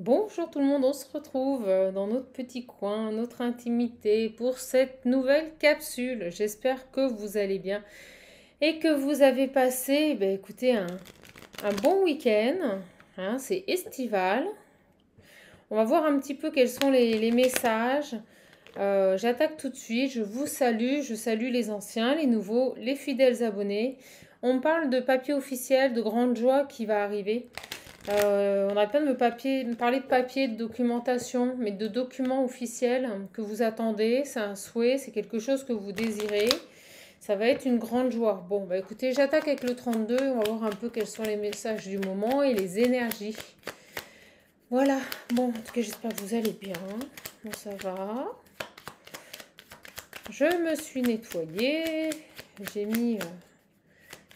Bonjour tout le monde, on se retrouve dans notre petit coin, notre intimité pour cette nouvelle capsule. J'espère que vous allez bien et que vous avez passé, écoutez, un bon week-end. Hein, c'est estival. On va voir un petit peu quels sont les messages. J'attaque tout de suite, je vous salue, je salue les anciens, les nouveaux, les fidèles abonnés. On parle de papier officiel, de grande joie qui va arriver. On arrête pas de me parler de papier, de documentation, mais de documents officiels que vous attendez. C'est un souhait, c'est quelque chose que vous désirez. Ça va être une grande joie. Bon, bah écoutez, j'attaque avec le 32. On va voir un peu quels sont les messages du moment et les énergies. Voilà. Bon, en tout cas, j'espère que vous allez bien. Bon, ça va. Je me suis nettoyée. J'ai mis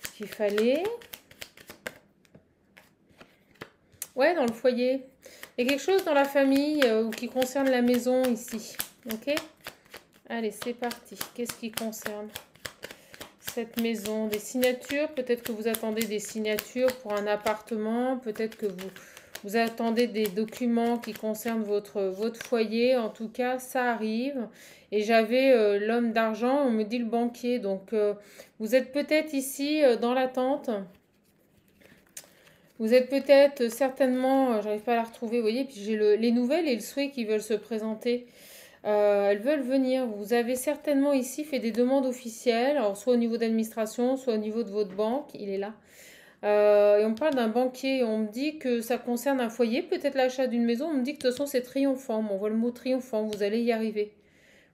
ce qu'il fallait. Ouais, dans le foyer. Il y a quelque chose dans la famille ou qui concerne la maison ici. Ok? Allez, c'est parti. Qu'est-ce qui concerne cette maison? Des signatures? Peut-être que vous attendez des signatures pour un appartement. Peut-être que vous attendez des documents qui concernent votre foyer. En tout cas, ça arrive. Et j'avais l'homme d'argent, on me dit le banquier. Donc, vous êtes peut-être ici dans l'attente. Vous êtes peut-être certainement, j'arrive pas à la retrouver, vous voyez, puis j'ai les nouvelles et le souhait qui veulent se présenter. Elles veulent venir. Vous avez certainement ici fait des demandes officielles, alors soit au niveau d'administration, soit au niveau de votre banque, il est là. Et on parle d'un banquier, on me dit que ça concerne un foyer, peut-être l'achat d'une maison, on me dit que de toute façon c'est triomphant, on voit le mot triomphant, vous allez y arriver.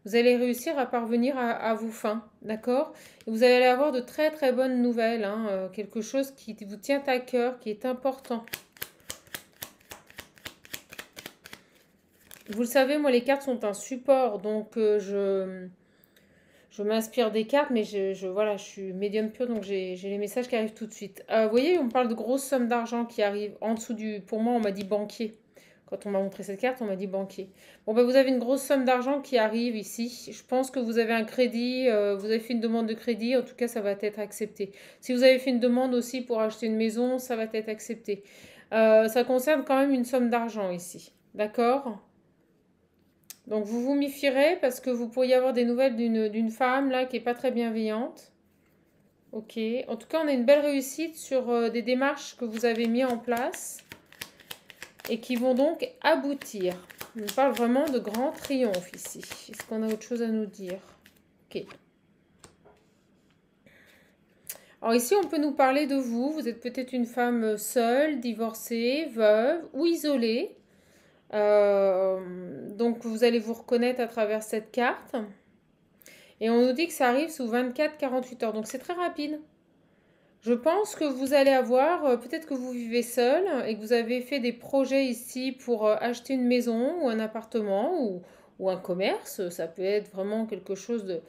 Vous allez réussir à parvenir à vos fins, d'accord? Et vous allez avoir de très très bonnes nouvelles, hein, quelque chose qui vous tient à cœur, qui est important. Vous le savez, moi les cartes sont un support, donc je m'inspire des cartes, mais voilà, je suis médium pur, donc j'ai les messages qui arrivent tout de suite. Vous voyez, on parle de grosses sommes d'argent qui arrivent en dessous du... Pour moi, on m'a dit banquier. Quand on m'a montré cette carte, on m'a dit banquier. Bon, ben, vous avez une grosse somme d'argent qui arrive ici. Je pense que vous avez un crédit, vous avez fait une demande de crédit, en tout cas, ça va être accepté. Si vous avez fait une demande aussi pour acheter une maison, ça va être accepté. Ça concerne quand même une somme d'argent ici. D'accord? Donc, vous vous méfierez parce que vous pourriez avoir des nouvelles d'une femme là qui est pas très bienveillante. Ok. En tout cas, on a une belle réussite sur des démarches que vous avez mis en place et qui vont donc aboutir. On parle vraiment de grand triomphe ici. Est-ce qu'on a autre chose à nous dire? Ok. Alors ici, on peut nous parler de vous. Vous êtes peut-être une femme seule, divorcée, veuve ou isolée. Donc vous allez vous reconnaître à travers cette carte. Et on nous dit que ça arrive sous 24-48 heures. Donc c'est très rapide. Je pense que vous allez avoir, peut-être que vous vivez seul et que vous avez fait des projets ici pour acheter une maison ou un appartement ou un commerce. Ça peut être vraiment quelque chose de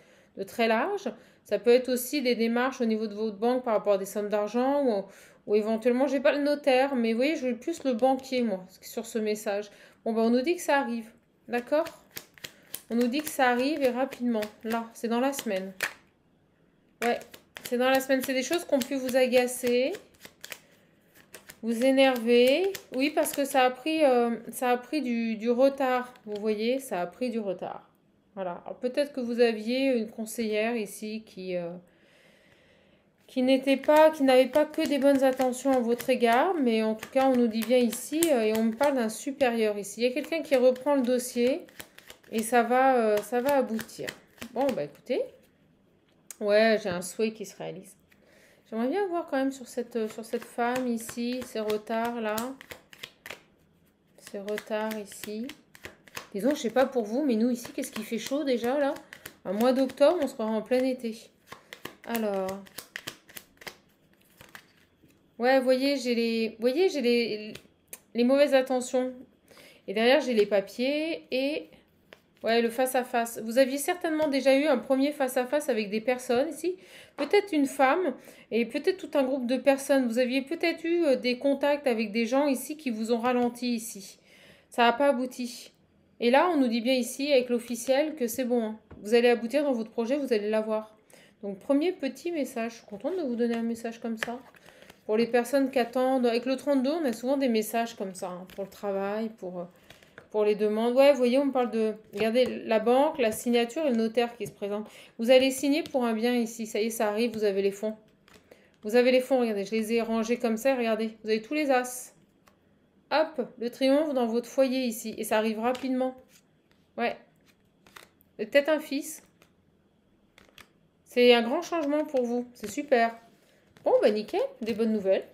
très large. Ça peut être aussi des démarches au niveau de votre banque par rapport à des sommes d'argent ou éventuellement, j'ai pas le notaire, mais vous voyez, je veux plus le banquier, moi, sur ce message. Bon, ben, on nous dit que ça arrive. D'accord? On nous dit que ça arrive et rapidement. Là, c'est dans la semaine. Ouais, c'est dans la semaine. C'est des choses qui ont pu vous agacer, vous énerver. Oui, parce que ça a pris du retard. Vous voyez, ça a pris du retard. Voilà. Alors peut-être que vous aviez une conseillère ici qui n'avait pas que des bonnes intentions à votre égard, mais en tout cas, on nous dit bien ici, et on me parle d'un supérieur ici. Il y a quelqu'un qui reprend le dossier et ça va aboutir. Bon, bah écoutez, ouais, j'ai un souhait qui se réalise. J'aimerais bien voir quand même sur cette femme ici, ces retards là. Ces retards ici. Disons, je sais pas pour vous, mais nous ici, qu'est-ce qui fait chaud déjà là? Un mois d'octobre, on sera en plein été. Alors. Ouais, voyez, j'ai les mauvaises intentions. Et derrière, j'ai les papiers et ouais, le face-à-face. Vous aviez certainement déjà eu un premier face-à-face avec des personnes ici. Peut-être une femme et peut-être tout un groupe de personnes. Vous aviez peut-être eu des contacts avec des gens ici qui vous ont ralenti ici. Ça n'a pas abouti. Et là, on nous dit bien ici, avec l'officiel, que c'est bon, hein. Vous allez aboutir dans votre projet, vous allez l'avoir. Donc, premier petit message. Je suis contente de vous donner un message comme ça. Pour les personnes qui attendent, avec le 32, on a souvent des messages comme ça, hein, pour le travail, pour les demandes. Ouais, vous voyez, on parle de, regardez, la banque, la signature et le notaire qui se présente. Vous allez signer pour un bien ici, ça y est, ça arrive, vous avez les fonds. Vous avez les fonds, regardez, je les ai rangés comme ça, regardez, vous avez tous les as. Hop, le triomphe dans votre foyer ici, et ça arrive rapidement. Ouais. Peut-être un fils. C'est un grand changement pour vous, c'est super. Bon, bah nickel, des bonnes nouvelles.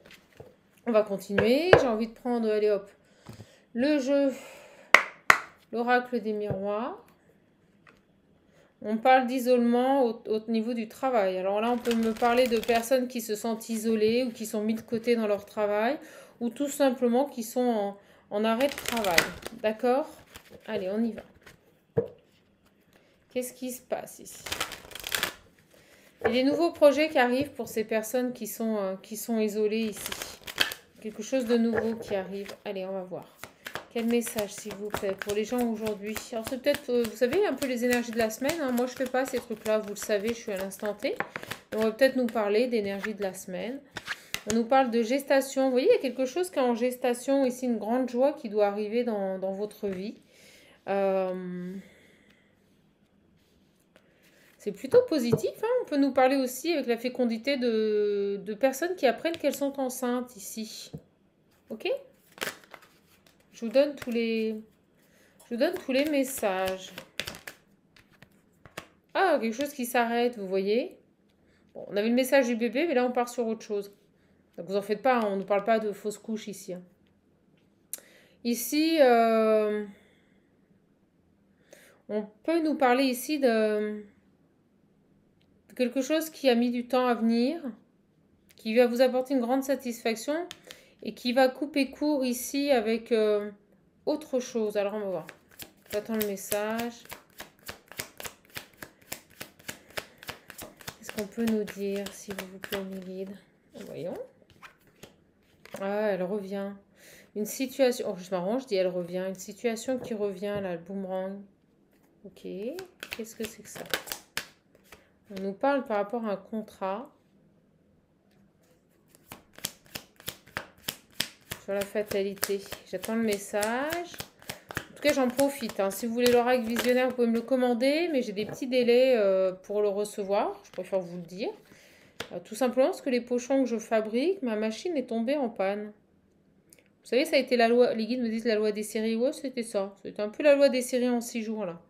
On va continuer, j'ai envie de prendre, allez hop, le jeu, l'oracle des miroirs. On parle d'isolement au niveau du travail. Alors là, on peut me parler de personnes qui se sentent isolées ou qui sont mis de côté dans leur travail ou tout simplement qui sont en arrêt de travail. D'accord? Allez, on y va. Qu'est-ce qui se passe ici? Il y a des nouveaux projets qui arrivent pour ces personnes qui sont isolées ici. Quelque chose de nouveau qui arrive. Allez, on va voir. Quel message, s'il vous plaît, pour les gens aujourd'hui? Alors, c'est peut-être, vous savez, un peu les énergies de la semaine. Hein. Moi, je ne fais pas ces trucs-là, vous le savez, je suis à l'instant T. On va peut-être nous parler d'énergie de la semaine. On nous parle de gestation. Vous voyez, il y a quelque chose qui est en gestation ici, une grande joie qui doit arriver dans votre vie. C'est plutôt positif. Hein. On peut nous parler aussi avec la fécondité de personnes qui apprennent qu'elles sont enceintes ici. Ok? Je vous donne tous les messages. Ah, quelque chose qui s'arrête, vous voyez. Bon, on avait le message du bébé, mais là, on part sur autre chose. Donc, vous en faites pas, hein, on ne parle pas de fausse couche ici. Hein. Ici, on peut nous parler ici de quelque chose qui a mis du temps à venir, qui va vous apporter une grande satisfaction et qui va couper court ici avec autre chose. Alors, on va voir. J'attends le message. Qu'est-ce qu'on peut nous dire, s'il vous plaît, mes guides? Voyons. Ah, elle revient. Une situation... Oh, c'est marrant, je dis elle revient. Une situation qui revient, là, le boomerang. Ok. Qu'est-ce que c'est que ça? On nous parle par rapport à un contrat. Sur la fatalité. J'attends le message. En tout cas, j'en profite. Hein. Si vous voulez l'oracle visionnaire, vous pouvez me le commander. Mais j'ai des petits délais pour le recevoir. Je préfère vous le dire. Tout simplement parce que les pochons que je fabrique, ma machine est tombée en panne. Vous savez, ça a été la loi. Les guides me disent la loi des séries. Ouais, c'était ça. C'était un peu la loi des séries en 6 jours, là.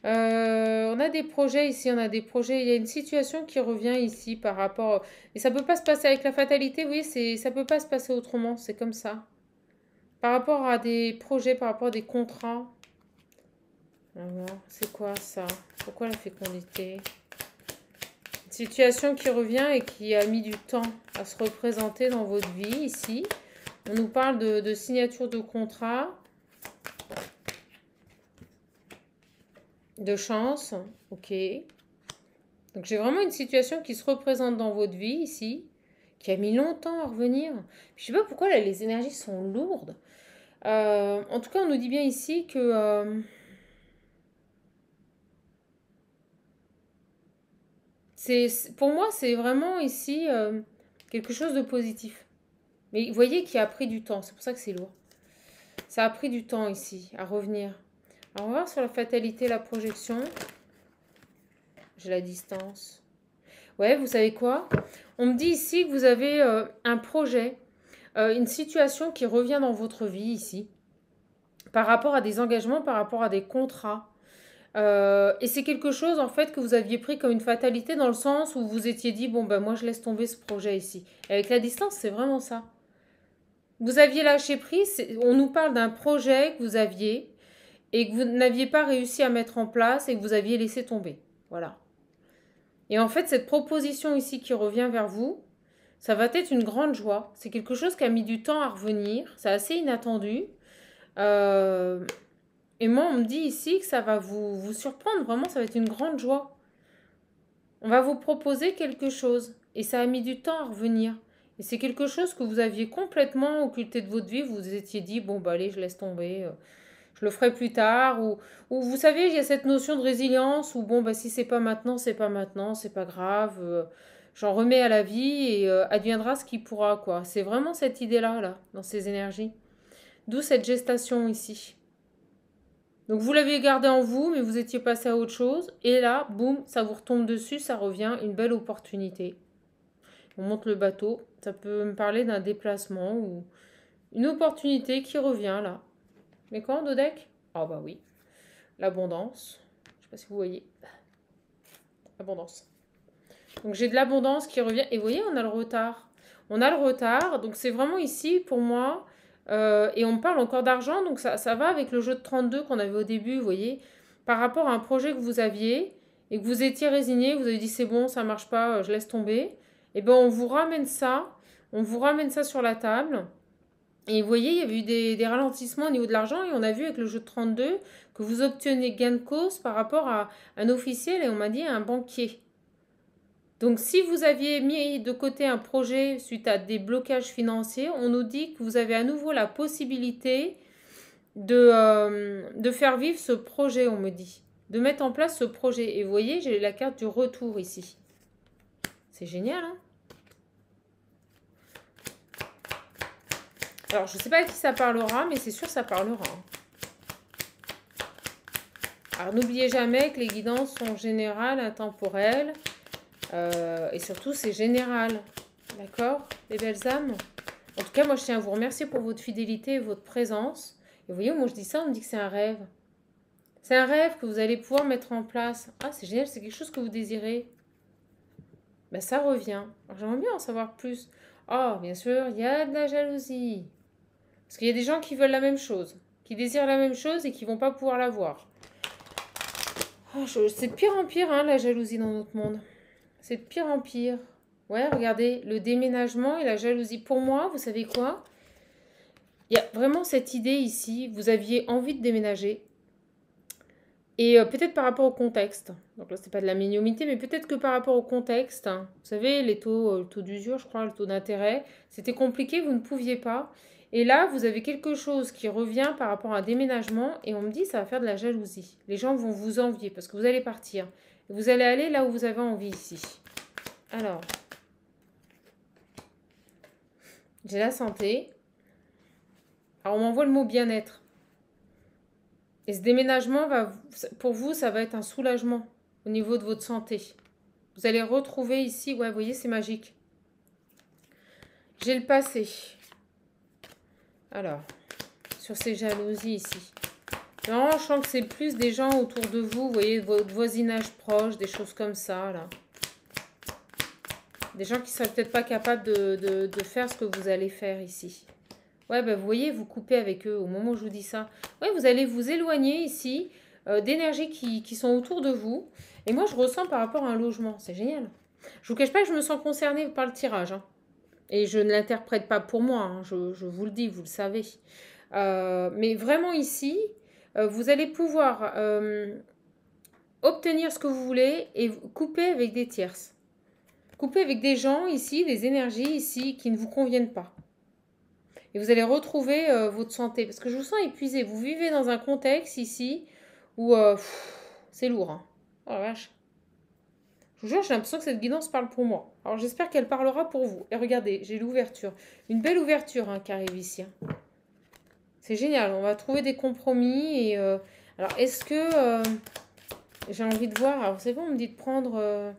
On a des projets ici, on a des projets. Il y a une situation qui revient ici par rapport... Et ça peut pas se passer avec la fatalité, oui, ça peut pas se passer autrement, c'est comme ça. Par rapport à des projets, par rapport à des contrats. Alors, c'est quoi ça? Pourquoi la fécondité? Une situation qui revient et qui a mis du temps à se représenter dans votre vie ici. On nous parle de signature de contrat. De chance, ok. Donc j'ai vraiment une situation qui se représente dans votre vie ici, qui a mis longtemps à revenir. Je sais pas pourquoi là, les énergies sont lourdes. En tout cas, on nous dit bien ici que pour moi, c'est vraiment ici quelque chose de positif. Mais vous voyez qu'il a pris du temps, c'est pour ça que c'est lourd. Ça a pris du temps ici à revenir. Alors, on va voir sur la fatalité, la projection. J'ai la distance. Ouais, vous savez quoi? On me dit ici que vous avez un projet, une situation qui revient dans votre vie ici, par rapport à des engagements, par rapport à des contrats. Et c'est quelque chose en fait que vous aviez pris comme une fatalité dans le sens où vous étiez dit, bon ben moi je laisse tomber ce projet ici. Et avec la distance, c'est vraiment ça. Vous aviez lâché prise, on nous parle d'un projet que vous aviez et que vous n'aviez pas réussi à mettre en place et que vous aviez laissé tomber. Voilà. Et en fait, cette proposition ici qui revient vers vous, ça va être une grande joie. C'est quelque chose qui a mis du temps à revenir. C'est assez inattendu. Et moi, on me dit ici que ça va vous surprendre. Vraiment, ça va être une grande joie. On va vous proposer quelque chose. Et ça a mis du temps à revenir. Et c'est quelque chose que vous aviez complètement occulté de votre vie. Vous vous étiez dit, bon, bah allez, je laisse tomber. Je le ferai plus tard. Ou vous savez, il y a cette notion de résilience où, bon, bah si c'est pas maintenant, c'est pas maintenant, c'est pas grave. j'en remets à la vie et adviendra ce qui pourra, quoi. C'est vraiment cette idée-là, là, dans ces énergies. D'où cette gestation ici. Donc vous l'aviez gardé en vous, mais vous étiez passé à autre chose. Et là, boum, ça vous retombe dessus, ça revient, une belle opportunité. On monte le bateau. Ça peut me parler d'un déplacement ou une opportunité qui revient là. Mais quand, Dodec? Ah bah oui. L'abondance. Je sais pas si vous voyez. Abondance. Donc j'ai de l'abondance qui revient. Et vous voyez, on a le retard. On a le retard. Donc c'est vraiment ici, pour moi. Et on parle encore d'argent. Donc ça va avec le jeu de 32 qu'on avait au début, vous voyez. Par rapport à un projet que vous aviez et que vous étiez résigné, vous avez dit c'est bon, ça marche pas, je laisse tomber. Et bien on vous ramène ça. On vous ramène ça sur la table. Et vous voyez, il y avait eu des ralentissements au niveau de l'argent et on a vu avec le jeu de 32 que vous obtenez gain de cause par rapport à un officiel et on m'a dit un banquier. Donc si vous aviez mis de côté un projet suite à des blocages financiers, on nous dit que vous avez à nouveau la possibilité de faire vivre ce projet, on me dit. De mettre en place ce projet. Et vous voyez, j'ai la carte du retour ici. C'est génial, hein? Alors, je ne sais pas à qui ça parlera, mais c'est sûr que ça parlera. Alors, n'oubliez jamais que les guidances sont générales, intemporelles. Et surtout, c'est général. D'accord, les belles âmes? En tout cas, moi, je tiens à vous remercier pour votre fidélité et votre présence. Et vous voyez, moi, je dis ça, on me dit que c'est un rêve. C'est un rêve que vous allez pouvoir mettre en place. Ah, c'est génial, c'est quelque chose que vous désirez. Ben, ça revient. J'aimerais bien en savoir plus. Oh, bien sûr, il y a de la jalousie. Parce qu'il y a des gens qui veulent la même chose, qui désirent la même chose et qui ne vont pas pouvoir l'avoir. Oh, c'est de pire en pire, hein, la jalousie dans notre monde. C'est de pire en pire. Ouais, regardez, le déménagement et la jalousie. Pour moi, vous savez quoi? Il y a vraiment cette idée ici. Vous aviez envie de déménager. Et peut-être par rapport au contexte. Donc là, c'est pas de la médiumnité, mais peut-être que par rapport au contexte. Hein, vous savez, les taux, le taux d'usure, je crois, le taux d'intérêt. C'était compliqué, vous ne pouviez pas. Et là, vous avez quelque chose qui revient par rapport à un déménagement et on me dit ça va faire de la jalousie. Les gens vont vous envier parce que vous allez partir. Vous allez aller là où vous avez envie ici. Alors, j'ai la santé. Alors, on m'envoie le mot bien-être. Et ce déménagement, pour vous, ça va être un soulagement au niveau de votre santé. Vous allez retrouver ici, ouais, vous voyez, c'est magique. J'ai le passé. Alors, sur ces jalousies ici. Non, je sens que c'est plus des gens autour de vous, vous voyez, votre voisinage proche, des choses comme ça, là. Des gens qui ne seraient peut-être pas capables de faire ce que vous allez faire ici. Ouais, ben vous voyez, vous coupez avec eux au moment où je vous dis ça. Ouais, vous allez vous éloigner ici d'énergies qui sont autour de vous. Et moi, je ressens par rapport à un logement. C'est génial. Je vous cache pas que je me sens concernée par le tirage, hein. Et je ne l'interprète pas pour moi, hein, je vous le dis, vous le savez. Mais vraiment ici, vous allez pouvoir obtenir ce que vous voulez et couper avec des tierces. Couper avec des gens ici, des énergies ici qui ne vous conviennent pas. Et vous allez retrouver votre santé. Parce que je vous sens épuisé. Vous vivez dans un contexte ici où c'est lourd. Hein. Oh la vache. Je vous jure, j'ai l'impression que cette guidance parle pour moi. Alors j'espère qu'elle parlera pour vous. Et regardez, j'ai l'ouverture. Une belle ouverture hein, qui arrive ici. Hein. C'est génial. On va trouver des compromis. Et, alors est-ce que j'ai envie de voir. Alors vous savez, on me dit de prendre.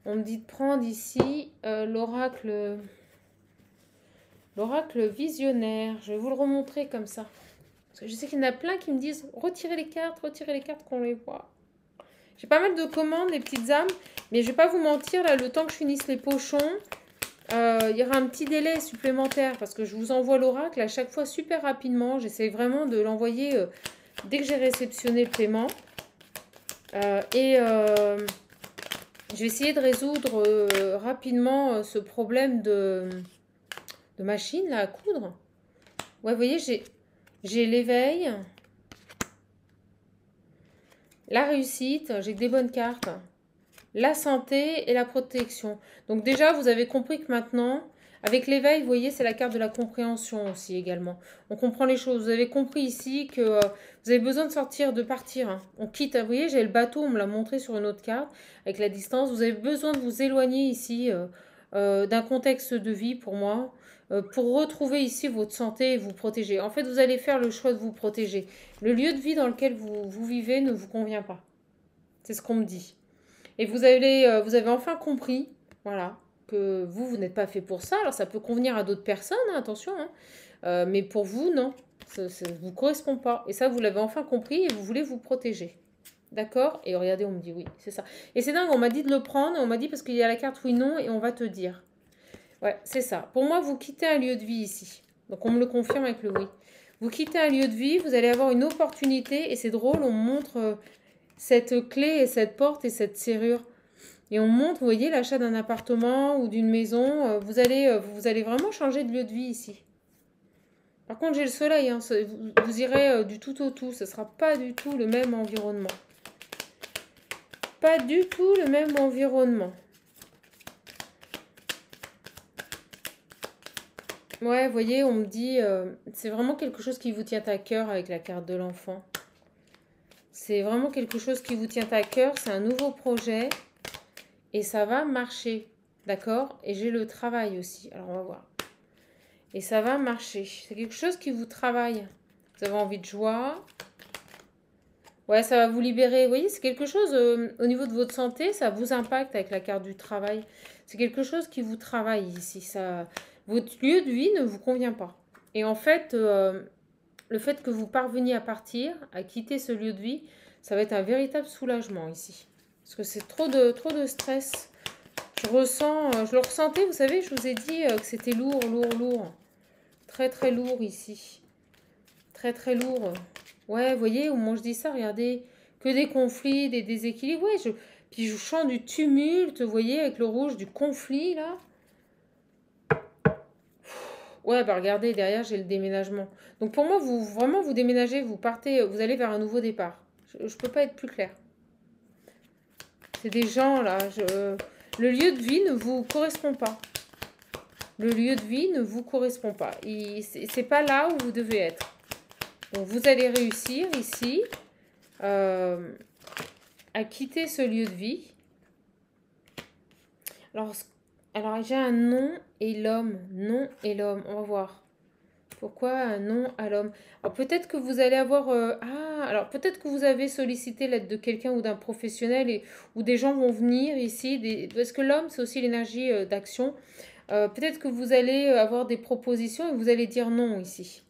On me dit de prendre ici l'oracle. L'oracle visionnaire. Je vais vous le remontrer comme ça. Parce que je sais qu'il y en a plein qui me disent retirez les cartes qu'on les voit. J'ai pas mal de commandes, les petites âmes. Mais je vais pas vous mentir, là, le temps que je finisse les pochons, il y aura un petit délai supplémentaire. Parce que je vous envoie l'oracle à chaque fois super rapidement. J'essaie vraiment de l'envoyer dès que j'ai réceptionné le paiement. Je vais essayer de résoudre rapidement ce problème de machine là, à coudre. Ouais, vous voyez, j'ai l'éveil, la réussite, j'ai des bonnes cartes, la santé et la protection. Donc déjà, vous avez compris que maintenant, Avec l'éveil, vous voyez, c'est la carte de la compréhension aussi également. On comprend les choses. Vous avez compris ici que vous avez besoin de sortir, de partir. Hein. On quitte, vous voyez, j'ai le bateau, on me l'a montré sur une autre carte, avec la distance. Vous avez besoin de vous éloigner ici d'un contexte de vie pour moi, pour retrouver ici votre santé et vous protéger. En fait, vous allez faire le choix de vous protéger. Le lieu de vie dans lequel vous vivez ne vous convient pas. C'est ce qu'on me dit. Et vous avez enfin compris, voilà, que vous n'êtes pas fait pour ça. Alors ça peut convenir à d'autres personnes, hein, attention, hein. Mais pour vous, non, ça ne vous correspond pas. Et ça, vous l'avez enfin compris et vous voulez vous protéger. D'accord? Et regardez, on me dit oui, c'est ça. Et c'est dingue, on m'a dit de le prendre, on m'a dit parce qu'il y a la carte oui, non, et on va te dire. Ouais, c'est ça. Pour moi, vous quittez un lieu de vie ici. Donc on me le confirme avec le oui. Vous quittez un lieu de vie, vous allez avoir une opportunité, et c'est drôle, on me montre cette clé et cette porte et cette serrure. Et on montre, vous voyez, l'achat d'un appartement ou d'une maison. Vous allez vraiment changer de lieu de vie ici. Par contre, j'ai le soleil. Hein, vous irez du tout au tout. Ce ne sera pas du tout le même environnement. Pas du tout le même environnement. Ouais, vous voyez, on me dit, c'est vraiment quelque chose qui vous tient à cœur avec la carte de l'enfant. C'est vraiment quelque chose qui vous tient à cœur. C'est un nouveau projet. Et ça va marcher. D'accord? Et j'ai le travail aussi. Alors, on va voir. Et ça va marcher. C'est quelque chose qui vous travaille. Vous avez envie de joie. Ouais, ça va vous libérer. Vous voyez, c'est quelque chose au niveau de votre santé, ça vous impacte avec la carte du travail. C'est quelque chose qui vous travaille ici. Votre lieu de vie ne vous convient pas. Et en fait, le fait que vous parveniez à partir, à quitter ce lieu de vie, ça va être un véritable soulagement ici. Parce que c'est trop de stress. Je le ressentais, vous savez, je vous ai dit que c'était lourd, lourd, lourd. Très, très lourd ici. Très, très lourd. Ouais, vous voyez, au moment où je dis ça, regardez, que des conflits, des déséquilibres. Ouais, puis je sens du tumulte, vous voyez, avec le rouge, du conflit, là. Ouais, bah regardez, derrière, j'ai le déménagement. Donc pour moi, vous déménagez, vous partez, vous allez vers un nouveau départ. Je ne peux pas être plus claire. C'est des gens, là, le lieu de vie ne vous correspond pas. Le lieu de vie ne vous correspond pas. C'est pas là où vous devez être. Donc vous allez réussir ici à quitter ce lieu de vie. Alors j'ai un nom et l'homme. Non et l'homme. On va voir. Pourquoi un nom à l'homme? Alors peut-être que vous allez avoir... alors peut-être que vous avez sollicité l'aide de quelqu'un ou d'un professionnel ou des gens vont venir ici. Parce que l'homme, c'est aussi l'énergie d'action. Peut-être que vous allez avoir des propositions et vous allez dire non ici.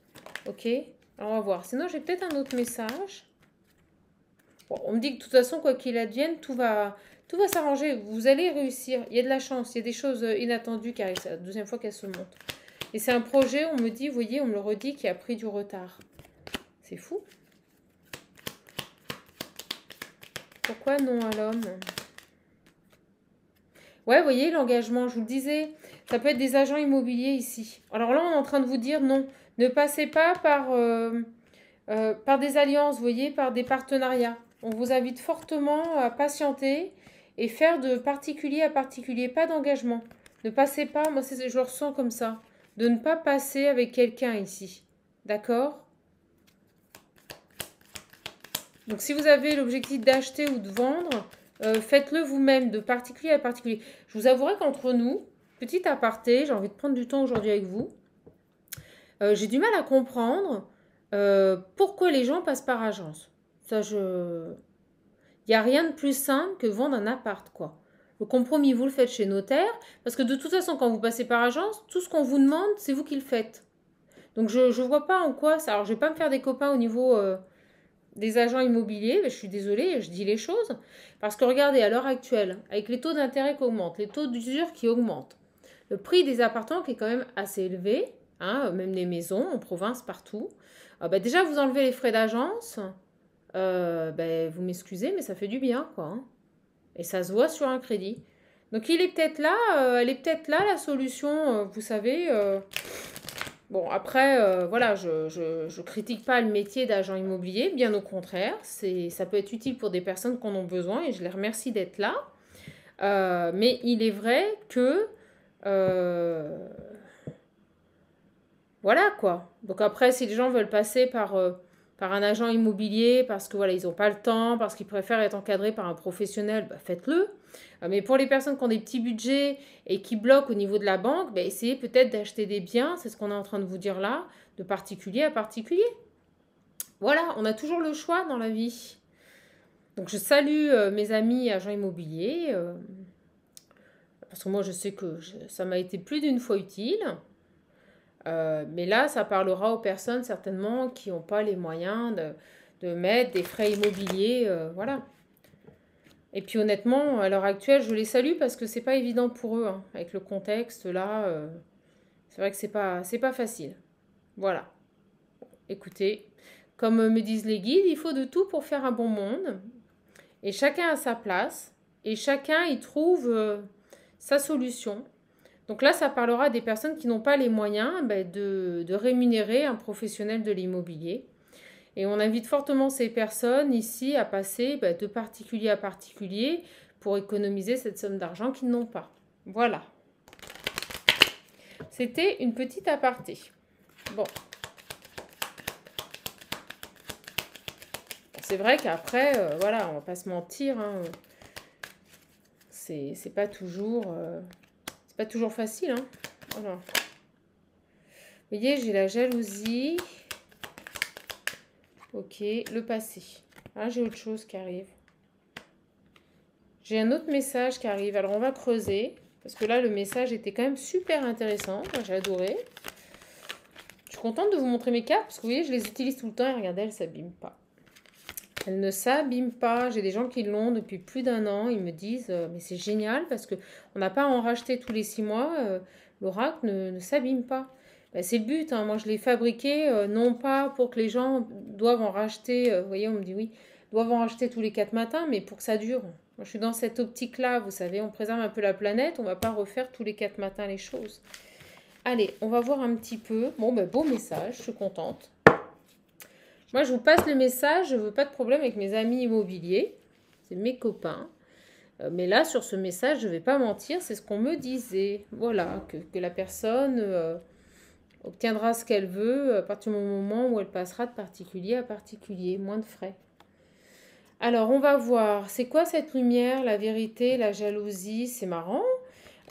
Ok? Alors on va voir. Sinon, j'ai peut-être un autre message. Bon, on me dit que de toute façon, quoi qu'il advienne, tout va s'arranger. Vous allez réussir. Il y a de la chance. Il y a des choses inattendues qui arrivent. C'est la deuxième fois qu'elle se montre. Et c'est un projet, on me dit, vous voyez, on me le redit, qui a pris du retard. C'est fou. Pourquoi non à l'homme? Ouais, vous voyez, l'engagement, je vous le disais, ça peut être des agents immobiliers ici. Alors là, on est en train de vous dire non. Ne passez pas par des alliances, vous voyez, par des partenariats. On vous invite fortement à patienter et faire de particulier à particulier, pas d'engagement. Ne passez pas, moi je le ressens comme ça, de ne pas passer avec quelqu'un ici. D'accord? Donc si vous avez l'objectif d'acheter ou de vendre, faites-le vous-même, de particulier à particulier. Je vous avouerai qu'entre nous, petit aparté, j'ai envie de prendre du temps aujourd'hui avec vous, j'ai du mal à comprendre pourquoi les gens passent par agence. Ça, il n'y a rien de plus simple que vendre un appart, quoi. Le compromis, vous le faites chez notaire, parce que de toute façon, quand vous passez par agence, tout ce qu'on vous demande, c'est vous qui le faites. Donc, je ne vois pas en quoi ça... Alors, je ne vais pas me faire des copains au niveau des agents immobiliers, mais je suis désolée, je dis les choses. Parce que regardez, à l'heure actuelle, avec les taux d'intérêt qui augmentent, les taux d'usure qui augmentent, le prix des appartements qui est quand même assez élevé, hein, même les maisons en province, partout. Déjà, vous enlevez les frais d'agence, vous m'excusez, mais ça fait du bien, quoi. Hein. Et ça se voit sur un crédit. Donc, elle est peut-être là, la solution, vous savez. Bon, après, voilà, je critique pas le métier d'agent immobilier, bien au contraire. Ça peut être utile pour des personnes qui en ont besoin et je les remercie d'être là. Mais il est vrai que Voilà quoi. Donc après, si les gens veulent passer par un agent immobilier parce que voilà, ils n'ont pas le temps, parce qu'ils préfèrent être encadrés par un professionnel, bah, faites-le. Mais pour les personnes qui ont des petits budgets et qui bloquent au niveau de la banque, bah, essayez peut-être d'acheter des biens, c'est ce qu'on est en train de vous dire là, de particulier à particulier. Voilà, on a toujours le choix dans la vie. Donc je salue mes amis agents immobiliers, parce que moi je sais que ça m'a été plus d'une fois utile. Mais là, ça parlera aux personnes certainement qui n'ont pas les moyens de mettre des frais immobiliers. Voilà. Et puis honnêtement, à l'heure actuelle, je les salue parce que c'est pas évident pour eux, hein, avec le contexte là. C'est vrai que c'est pas facile. Voilà. Écoutez, comme me disent les guides, il faut de tout pour faire un bon monde. Et chacun a sa place. Et chacun y trouve sa solution. Donc là, ça parlera des personnes qui n'ont pas les moyens de rémunérer un professionnel de l'immobilier. Et on invite fortement ces personnes ici à passer de particulier à particulier pour économiser cette somme d'argent qu'ils n'ont pas. Voilà. C'était une petite aparté. Bon. C'est vrai qu'après, voilà, on va pas se mentir, hein, c'est pas toujours facile, hein. Voilà. Vous voyez, j'ai la jalousie. Ok, le passé. Ah, j'ai autre chose qui arrive. J'ai un autre message qui arrive. Alors, on va creuser. Parce que là, le message était quand même super intéressant. Moi, j'ai adoré. Je suis contente de vous montrer mes cartes. Parce que vous voyez, je les utilise tout le temps. Et regardez, elles ne s'abîment pas. Elles ne s'abîment pas. J'ai des gens qui l'ont depuis plus d'un an. Ils me disent, mais c'est génial parce qu'on n'a pas à en racheter tous les 6 mois. L'oracle ne s'abîme pas. Ben, c'est le but, hein. Moi, je l'ai fabriqué non pas pour que les gens doivent en racheter. Vous voyez, on me dit oui, doivent en racheter tous les 4 matins, mais pour que ça dure. Moi, je suis dans cette optique-là, vous savez, on préserve un peu la planète, on va pas refaire tous les 4 matins les choses. Allez, on va voir un petit peu. Bon, ben, beau message, je suis contente. Moi, je vous passe le message, je veux pas de problème avec mes amis immobiliers. C'est mes copains. Mais là, sur ce message, je vais pas mentir, c'est ce qu'on me disait. Voilà, que la personne obtiendra ce qu'elle veut à partir du moment où elle passera de particulier à particulier, moins de frais. Alors, on va voir, c'est quoi cette lumière, la vérité, la jalousie, c'est marrant.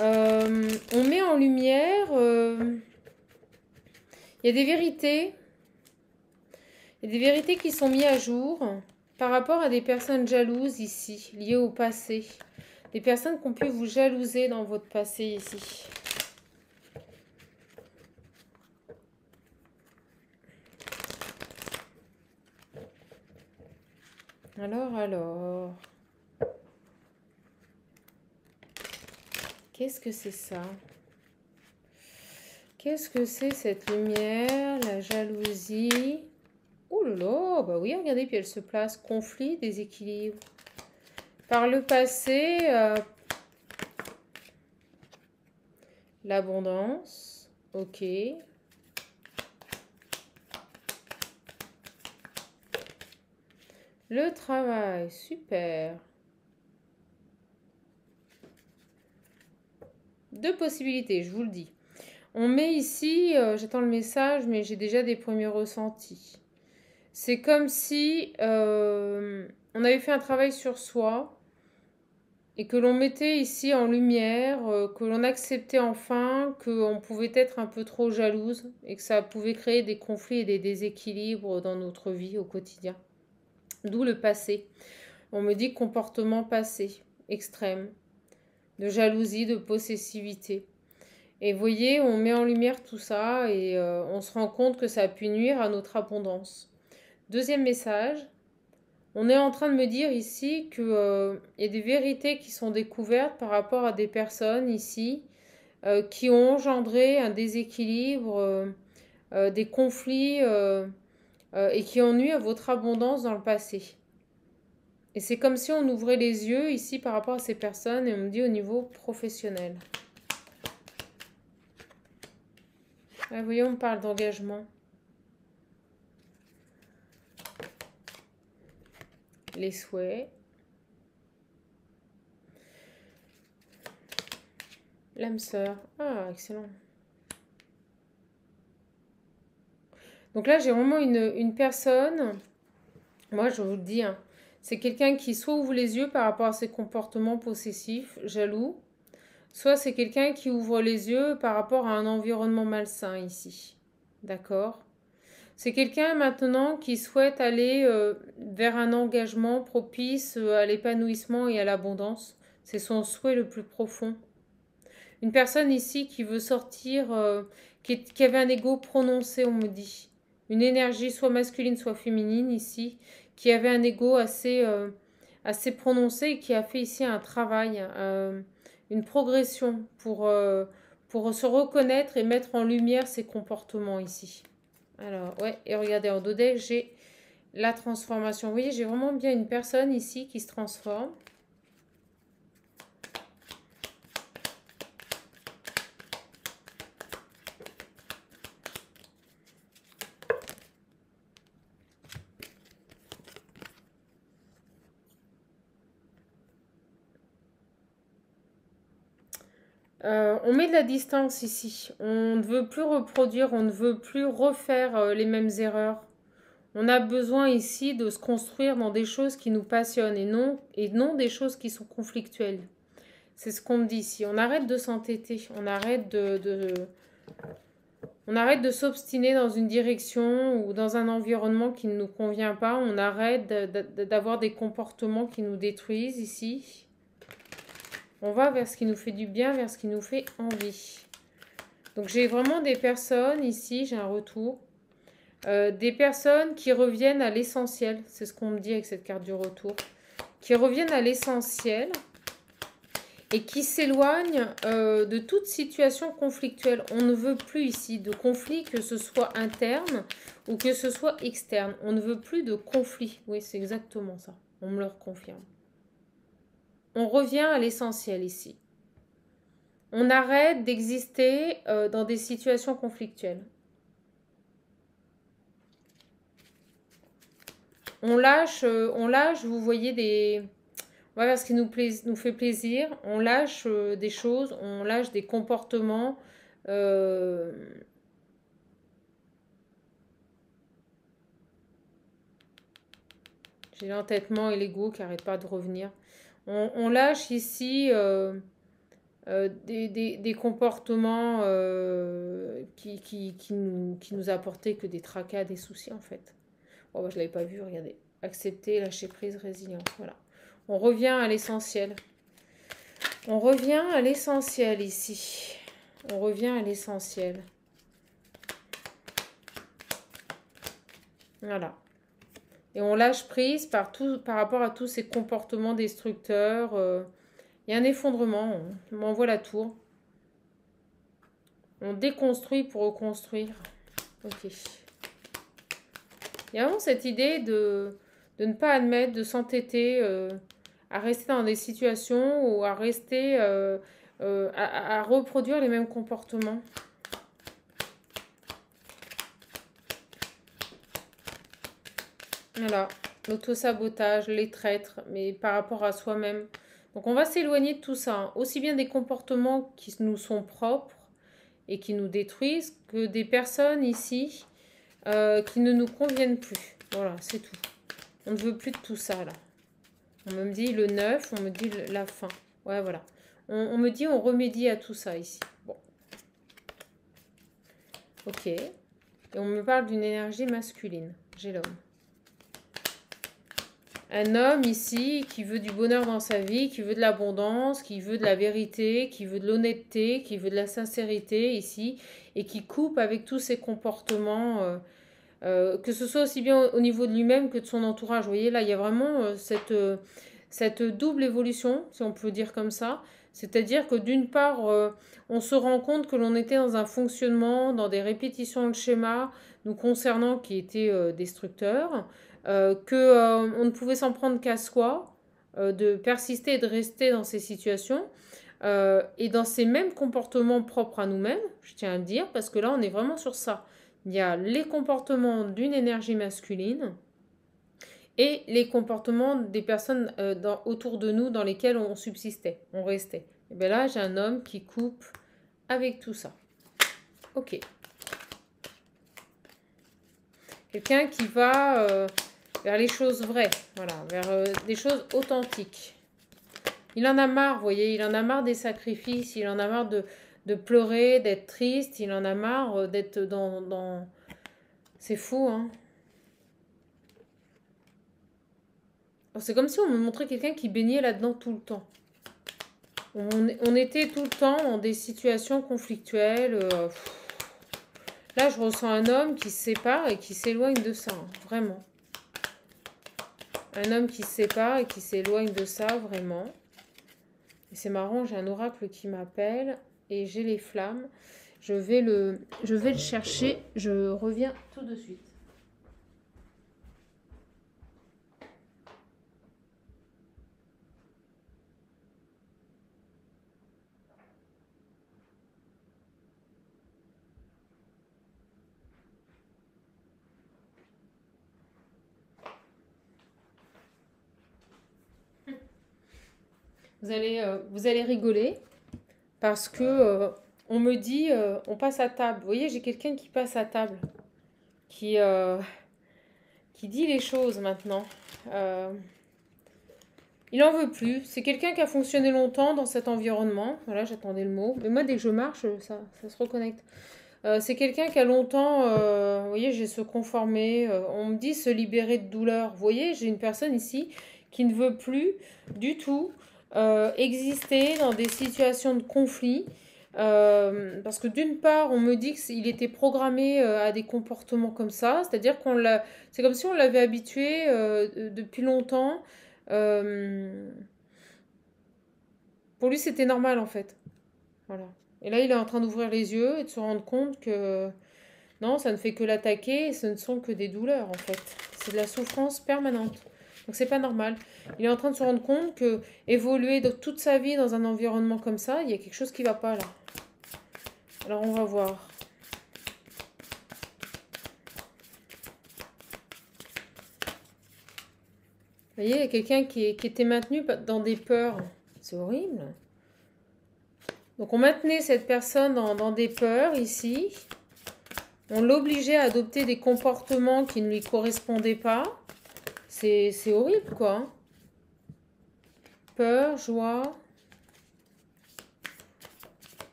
On met en lumière, il y a des vérités, il y a des vérités qui sont mises à jour par rapport à des personnes jalouses ici, liées au passé. Des personnes qui ont pu vous jalouser dans votre passé ici. Alors. Qu'est-ce que c'est ça? Qu'est-ce que c'est cette lumière? La jalousie. Oh là là, bah oui, regardez, puis elle se place. Conflit, déséquilibre. Par le passé, l'abondance. Ok. Le travail, super. Deux possibilités, je vous le dis. On met ici, j'attends le message, mais j'ai déjà des premiers ressentis. C'est comme si on avait fait un travail sur soi et que l'on mettait ici en lumière, que l'on acceptait enfin qu'on pouvait être un peu trop jalouse et que ça pouvait créer des conflits et des déséquilibres dans notre vie au quotidien. D'où le passé. On me dit comportement passé, extrême, de jalousie, de possessivité. Et vous voyez, on met en lumière tout ça et on se rend compte que ça a pu nuire à notre abondance. Deuxième message, on est en train de me dire ici qu'il y a des vérités qui sont découvertes par rapport à des personnes ici qui ont engendré un déséquilibre, des conflits et qui ont nui à votre abondance dans le passé. Et c'est comme si on ouvrait les yeux ici par rapport à ces personnes et on me dit au niveau professionnel. Ah, vous voyez, on parle d'engagement. Les souhaits. L'âme sœur. Ah, excellent. Donc là, j'ai vraiment une personne, moi je vous le dis, hein, c'est quelqu'un qui soit ouvre les yeux par rapport à ses comportements possessifs, jaloux, soit c'est quelqu'un qui ouvre les yeux par rapport à un environnement malsain ici. D'accord? C'est quelqu'un maintenant qui souhaite aller vers un engagement propice à l'épanouissement et à l'abondance. C'est son souhait le plus profond. Une personne ici qui veut sortir, qui avait un ego prononcé, on me dit. Une énergie soit masculine, soit féminine ici, qui avait un ego assez prononcé et qui a fait ici un travail, une progression pour se reconnaître et mettre en lumière ses comportements ici. Alors, ouais, et regardez, en dodé, j'ai la transformation. Vous voyez, j'ai vraiment bien une personne ici qui se transforme. On met de la distance ici. On ne veut plus reproduire, on ne veut plus refaire les mêmes erreurs. On a besoin ici de se construire dans des choses qui nous passionnent et non des choses qui sont conflictuelles. C'est ce qu'on me dit ici. On arrête de s'entêter, on arrête de s'obstiner dans une direction ou dans un environnement qui ne nous convient pas. On arrête d'avoir des comportements qui nous détruisent ici. On va vers ce qui nous fait du bien, vers ce qui nous fait envie. Donc j'ai vraiment des personnes ici, j'ai un retour. Des personnes qui reviennent à l'essentiel. C'est ce qu'on me dit avec cette carte du retour. Qui reviennent à l'essentiel et qui s'éloignent de toute situation conflictuelle. On ne veut plus ici de conflit, que ce soit interne ou que ce soit externe. On ne veut plus de conflit. Oui, c'est exactement ça. On me le confirme. On revient à l'essentiel ici. On arrête d'exister dans des situations conflictuelles. On lâche, vous voyez, on va vers ce qui nous fait plaisir. On lâche des choses, on lâche des comportements. J'ai l'entêtement et l'ego qui n'arrêtent pas de revenir. On lâche ici des comportements qui nous apportaient que des tracas, des soucis en fait. Oh, bah, je ne l'avais pas vu, regardez. Accepter, lâcher prise, résilience. Voilà. On revient à l'essentiel. On revient à l'essentiel ici. On revient à l'essentiel. Voilà. Et on lâche prise par rapport à tous ces comportements destructeurs. Il y a un effondrement. On m'envoie la tour. On déconstruit pour reconstruire. Ok. Il y a vraiment cette idée de ne pas admettre, de s'entêter à rester dans des situations ou à rester à reproduire les mêmes comportements. Voilà, l'autosabotage, les traîtres, mais par rapport à soi-même. Donc on va s'éloigner de tout ça, hein. Aussi bien des comportements qui nous sont propres et qui nous détruisent, que des personnes ici qui ne nous conviennent plus. Voilà, c'est tout. On ne veut plus de tout ça, là. On me dit le 9, on me dit la fin. Ouais, voilà. On me dit on remédie à tout ça ici. Bon. Ok. Et on me parle d'une énergie masculine. J'ai l'homme. Un homme ici qui veut du bonheur dans sa vie, qui veut de l'abondance, qui veut de la vérité, qui veut de l'honnêteté, qui veut de la sincérité ici, et qui coupe avec tous ses comportements, que ce soit aussi bien au niveau de lui-même que de son entourage. Vous voyez, là, il y a vraiment cette double évolution, si on peut dire comme ça. C'est-à-dire que d'une part, on se rend compte que l'on était dans un fonctionnement, dans des répétitions de schémas nous concernant qui étaient destructeurs, qu'on ne pouvait s'en prendre qu'à soi, de persister et de rester dans ces situations et dans ces mêmes comportements propres à nous-mêmes, je tiens à le dire, parce que là, on est vraiment sur ça. Il y a les comportements d'une énergie masculine et les comportements des personnes autour de nous dans lesquelles on subsistait, on restait. Et bien là, j'ai un homme qui coupe avec tout ça. Ok. Quelqu'un qui va vers les choses vraies, voilà, vers des choses authentiques. Il en a marre, vous voyez, il en a marre des sacrifices, il en a marre de pleurer, d'être triste, il en a marre d'être dans... C'est fou, hein. C'est comme si on me montrait quelqu'un qui baignait là-dedans tout le temps. On était tout le temps dans des situations conflictuelles. Là, je ressens un homme qui se sépare et qui s'éloigne de ça, hein, vraiment. Un homme qui se sépare et qui s'éloigne de ça, vraiment. Et c'est marrant, j'ai un oracle qui m'appelle et j'ai les flammes. Je vais le chercher, je reviens tout de suite. Vous allez rigoler parce que on me dit on passe à table. Vous voyez, j'ai quelqu'un qui passe à table, qui dit les choses maintenant. Il en veut plus. C'est quelqu'un qui a fonctionné longtemps dans cet environnement. Voilà, j'attendais le mot. Mais moi, dès que je marche, ça se reconnecte. C'est quelqu'un qui a longtemps, vous voyez, j'ai se conformer. On me dit se libérer de douleur. Vous voyez, j'ai une personne ici qui ne veut plus du tout exister dans des situations de conflit. Parce que d'une part, on me dit qu'il était programmé à des comportements comme ça. C'est-à-dire c'est comme si on l'avait habitué depuis longtemps. Pour lui, c'était normal en fait. Voilà. Et là, il est en train d'ouvrir les yeux et de se rendre compte que non, ça ne fait que l'attaquer et ce ne sont que des douleurs en fait. C'est de la souffrance permanente. Donc c'est pas normal. Il est en train de se rendre compte que évoluer toute sa vie dans un environnement comme ça, il y a quelque chose qui va pas là. Alors on va voir. Vous voyez, il y a quelqu'un qui était maintenu dans des peurs. C'est horrible. Donc on maintenait cette personne dans des peurs ici. On l'obligeait à adopter des comportements qui ne lui correspondaient pas. C'est horrible quoi. Peur, joie.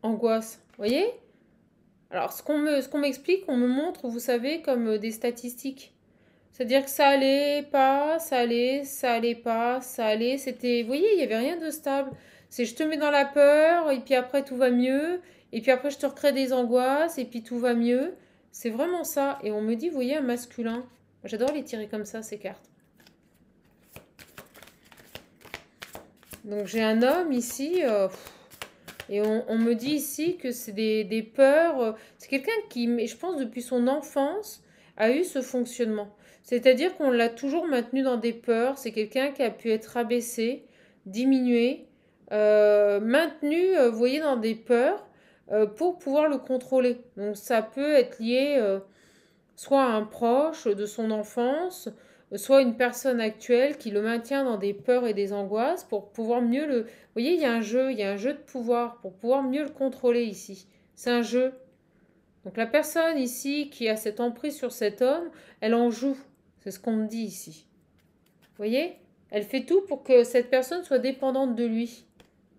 Angoisse. Vous voyez? Alors ce qu'on m'explique, on me montre, vous savez, comme des statistiques. C'est-à-dire que ça allait pas, ça allait, ça allait pas, ça allait. C'était, vous voyez, il n'y avait rien de stable. C'est je te mets dans la peur, et puis après tout va mieux, et puis après je te recrée des angoisses, et puis tout va mieux. C'est vraiment ça. Et on me dit, vous voyez, un masculin. J'adore les tirer comme ça, ces cartes. Donc j'ai un homme ici, et on me dit ici que c'est des peurs. C'est quelqu'un qui, je pense, depuis son enfance, a eu ce fonctionnement. C'est-à-dire qu'on l'a toujours maintenu dans des peurs. C'est quelqu'un qui a pu être abaissé, diminué, maintenu, vous voyez, dans des peurs pour pouvoir le contrôler. Donc ça peut être lié soit à un proche de son enfance, soit une personne actuelle qui le maintient dans des peurs et des angoisses pour pouvoir mieux le... Vous voyez, il y a un jeu de pouvoir pour pouvoir mieux le contrôler ici. C'est un jeu. Donc la personne ici qui a cette emprise sur cet homme, elle en joue. C'est ce qu'on me dit ici. Vous voyez? Elle fait tout pour que cette personne soit dépendante de lui.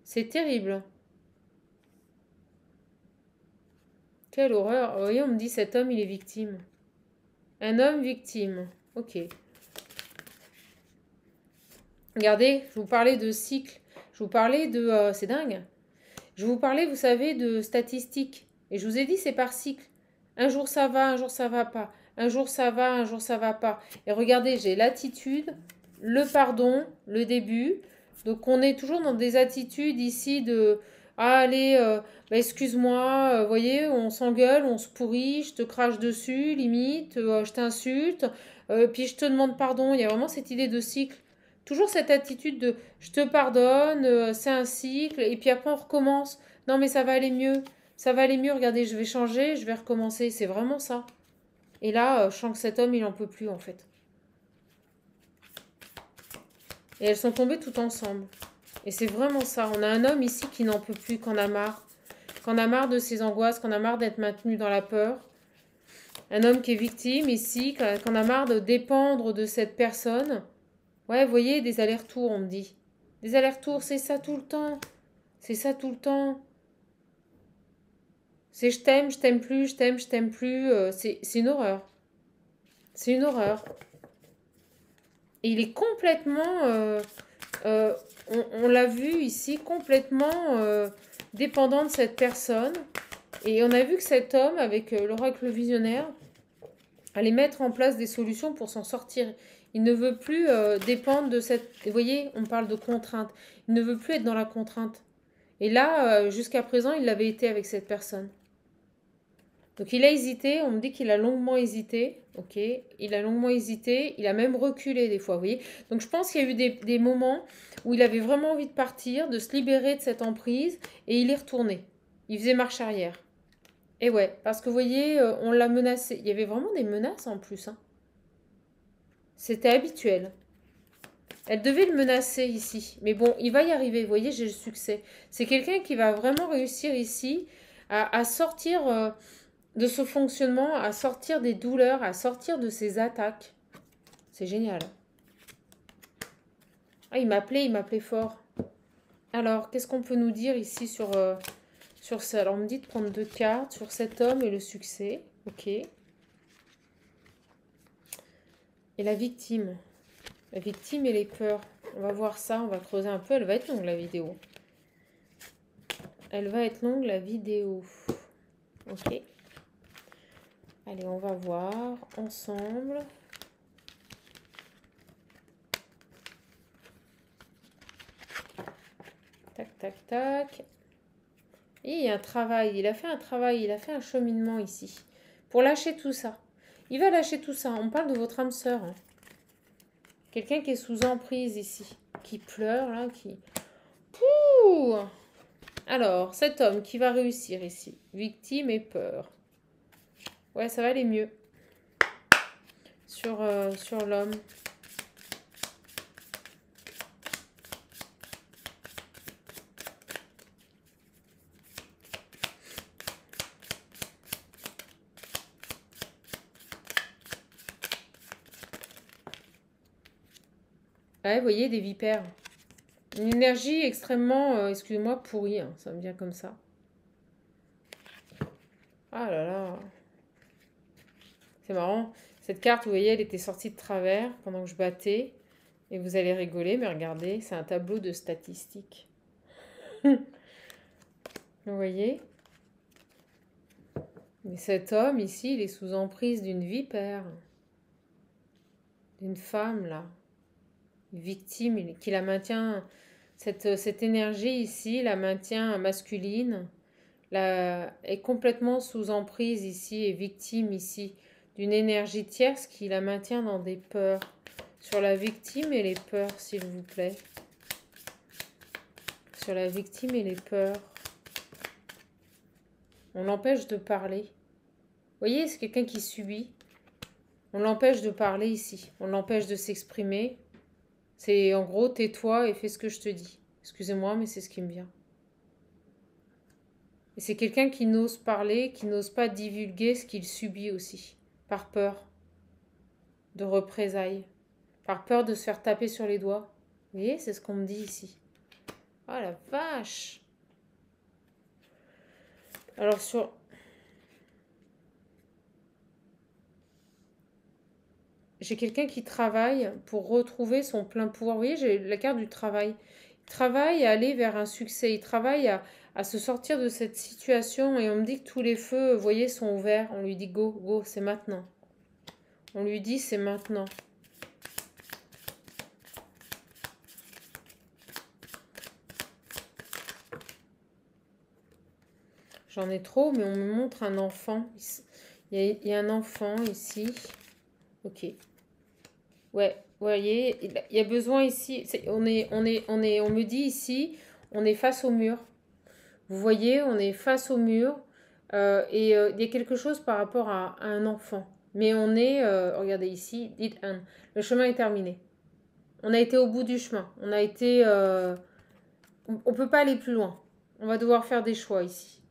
C'est terrible. Quelle horreur. Vous voyez, on me dit cet homme, il est victime. Un homme victime. Ok. Regardez, je vous parlais de cycle. Je vous parlais de... c'est dingue. Je vous parlais, vous savez, de statistiques. Et je vous ai dit, c'est par cycle. Un jour ça va, un jour ça va pas. Un jour ça va, un jour ça va pas. Et regardez, j'ai l'attitude, le pardon, le début. Donc on est toujours dans des attitudes ici de... Ah, allez, bah, excuse-moi, vous voyez, on s'engueule, on se pourrit, je te crache dessus, limite, je t'insulte, puis je te demande pardon. Il y a vraiment cette idée de cycle. Toujours cette attitude de je te pardonne, c'est un cycle, et puis après on recommence. Non mais ça va aller mieux, ça va aller mieux, regardez, je vais changer, je vais recommencer, c'est vraiment ça. Et là, je sens que cet homme, il n'en peut plus en fait. Et elles sont tombées toutes ensemble. Et c'est vraiment ça, on a un homme ici qui n'en peut plus, qu'en a marre de ses angoisses, qu'en a marre d'être maintenu dans la peur. Un homme qui est victime ici, qu'on a marre de dépendre de cette personne. Ouais, vous voyez, des allers-retours, on me dit. Des allers-retours, c'est ça tout le temps. C'est ça tout le temps. C'est je t'aime plus, je t'aime plus. C'est une horreur. C'est une horreur. Et il est complètement... on l'a vu ici, complètement dépendant de cette personne. Et on a vu que cet homme, avec l'oracle visionnaire, allait mettre en place des solutions pour s'en sortir. Il ne veut plus dépendre de cette... Vous voyez, on parle de contrainte. Il ne veut plus être dans la contrainte. Et là, jusqu'à présent, il l'avait été avec cette personne. Donc il a hésité, on me dit qu'il a longuement hésité. Ok, il a longuement hésité, il a même reculé des fois, vous voyez. Donc je pense qu'il y a eu des moments où il avait vraiment envie de partir, de se libérer de cette emprise, et il est retourné. Il faisait marche arrière. Et ouais, parce que vous voyez, on l'a menacé. Il y avait vraiment des menaces en plus. Hein. C'était habituel. Elle devait le menacer ici. Mais bon, il va y arriver. Vous voyez, j'ai le succès. C'est quelqu'un qui va vraiment réussir ici à sortir de ce fonctionnement, à sortir des douleurs, à sortir de ses attaques. C'est génial. Ah, il m'appelait fort. Alors, qu'est-ce qu'on peut nous dire ici sur ça? Alors, on me dit de prendre 2 cartes sur cet homme et le succès. Ok. Et la victime. La victime et les peurs. On va voir ça, on va creuser un peu. Elle va être longue, la vidéo. Elle va être longue, la vidéo. Ok. Allez, on va voir ensemble. Tac, tac, tac. Et il y a un travail. Il a fait un travail, il a fait un cheminement ici. Pour lâcher tout ça. Il va lâcher tout ça. On parle de votre âme sœur. Hein. Quelqu'un qui est sous emprise ici. Qui pleure, là, qui... Pouh! Alors, cet homme qui va réussir ici. Victime et peur. Ouais, ça va aller mieux. Sur l'homme. Ouais, vous voyez, des vipères. Une énergie extrêmement, excusez-moi, pourrie. Hein, ça me vient comme ça. Ah là là. C'est marrant. Cette carte, vous voyez, elle était sortie de travers pendant que je battais. Et vous allez rigoler, mais regardez, c'est un tableau de statistiques. Vous voyez? Mais cet homme, ici, il est sous emprise d'une vipère. D'une femme, là. Victime, qui la maintient... Cette énergie ici, la maintient masculine. Est complètement sous emprise ici et victime ici d'une énergie tierce qui la maintient dans des peurs. Sur la victime et les peurs, s'il vous plaît. Sur la victime et les peurs. On l'empêche de parler. Vous voyez, c'est quelqu'un qui subit. On l'empêche de parler ici. On l'empêche de s'exprimer. C'est en gros, tais-toi et fais ce que je te dis. Excusez-moi, mais c'est ce qui me vient. Et c'est quelqu'un qui n'ose parler, qui n'ose pas divulguer ce qu'il subit aussi. Par peur de représailles. Par peur de se faire taper sur les doigts. Vous voyez, c'est ce qu'on me dit ici. Oh la vache! Alors sur... J'ai quelqu'un qui travaille pour retrouver son plein pouvoir. Vous voyez, j'ai la carte du travail. Il travaille à aller vers un succès. Il travaille à se sortir de cette situation. Et on me dit que tous les feux, vous voyez, sont ouverts. On lui dit go, go, c'est maintenant. On lui dit c'est maintenant. J'en ai trop, mais on me montre un enfant. Il y a un enfant ici. Ok. Ouais, vous voyez, il y a besoin ici. On me dit ici, on est face au mur. Vous voyez, on est face au mur. Il y a quelque chose par rapport à un enfant. Mais on est, regardez ici, le chemin est terminé. On a été au bout du chemin. On a été, on peut pas aller plus loin. On va devoir faire des choix ici.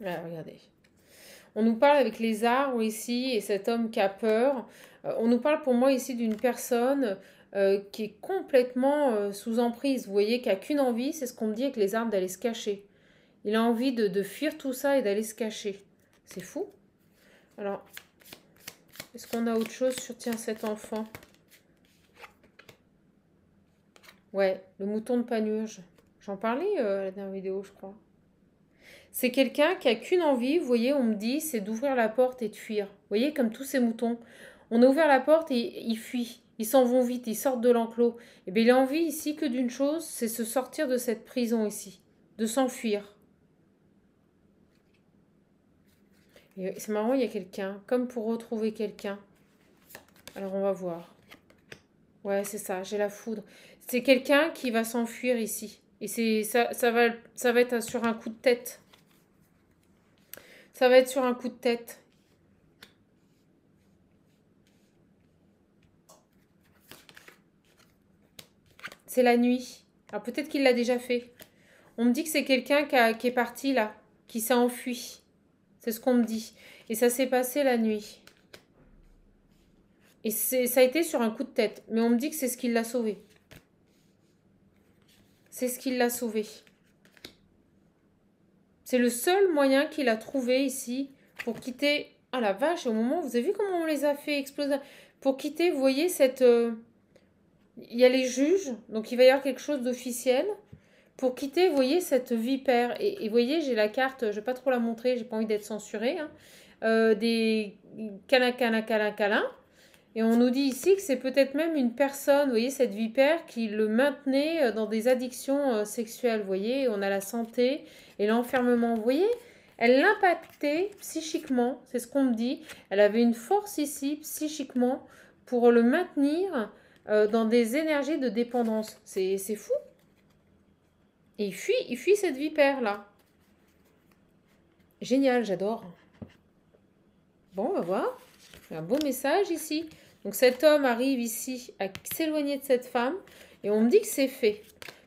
Là, regardez. On nous parle avec les arbres ici et cet homme qui a peur. On nous parle pour moi ici d'une personne qui est complètement sous emprise. Vous voyez, qui n'a qu'une envie, c'est ce qu'on me dit avec les arbres, d'aller se cacher. Il a envie de fuir tout ça et d'aller se cacher. C'est fou. Alors, est-ce qu'on a autre chose sur, tiens, cet enfant? Ouais, le mouton de Panurge. J'en parlais à la dernière vidéo, je crois. C'est quelqu'un qui a qu'une envie, vous voyez, on me dit, c'est d'ouvrir la porte et de fuir. Vous voyez, comme tous ces moutons. On a ouvert la porte et ils fuient. Ils s'en vont vite, ils sortent de l'enclos. Et bien, il a envie ici que d'une chose, c'est se sortir de cette prison ici. De s'enfuir. C'est marrant, il y a quelqu'un, comme pour retrouver quelqu'un. Alors, on va voir. Ouais, c'est ça, j'ai la foudre. C'est quelqu'un qui va s'enfuir ici. Et ça va être sur un coup de tête. Ça va être sur un coup de tête. C'est la nuit. Alors peut-être qu'il l'a déjà fait. On me dit que c'est quelqu'un qui est parti là, qui s'est enfui. C'est ce qu'on me dit. Et ça s'est passé la nuit. Et ça a été sur un coup de tête. Mais on me dit que c'est ce qui l'a sauvé. C'est ce qui l'a sauvé. C'est le seul moyen qu'il a trouvé ici pour quitter... Ah la vache, au moment, vous avez vu comment on les a fait exploser? Pour quitter, vous voyez, cette... il y a les juges, donc il va y avoir quelque chose d'officiel. Pour quitter, vous voyez, cette vipère. Et vous voyez, j'ai la carte, je ne vais pas trop la montrer, j'ai pas envie d'être censurée. Hein. Des câlins. Et on nous dit ici que c'est peut-être même une personne, vous voyez, cette vipère qui le maintenait dans des addictions sexuelles. Vous voyez, on a la santé et l'enfermement. Vous voyez, elle l'impactait psychiquement, c'est ce qu'on me dit. Elle avait une force ici, psychiquement, pour le maintenir dans des énergies de dépendance. C'est fou. Et il fuit cette vipère-là. Génial, j'adore. Bon, on va voir. Un beau message ici. Donc cet homme arrive ici à s'éloigner de cette femme et on me dit que c'est fait.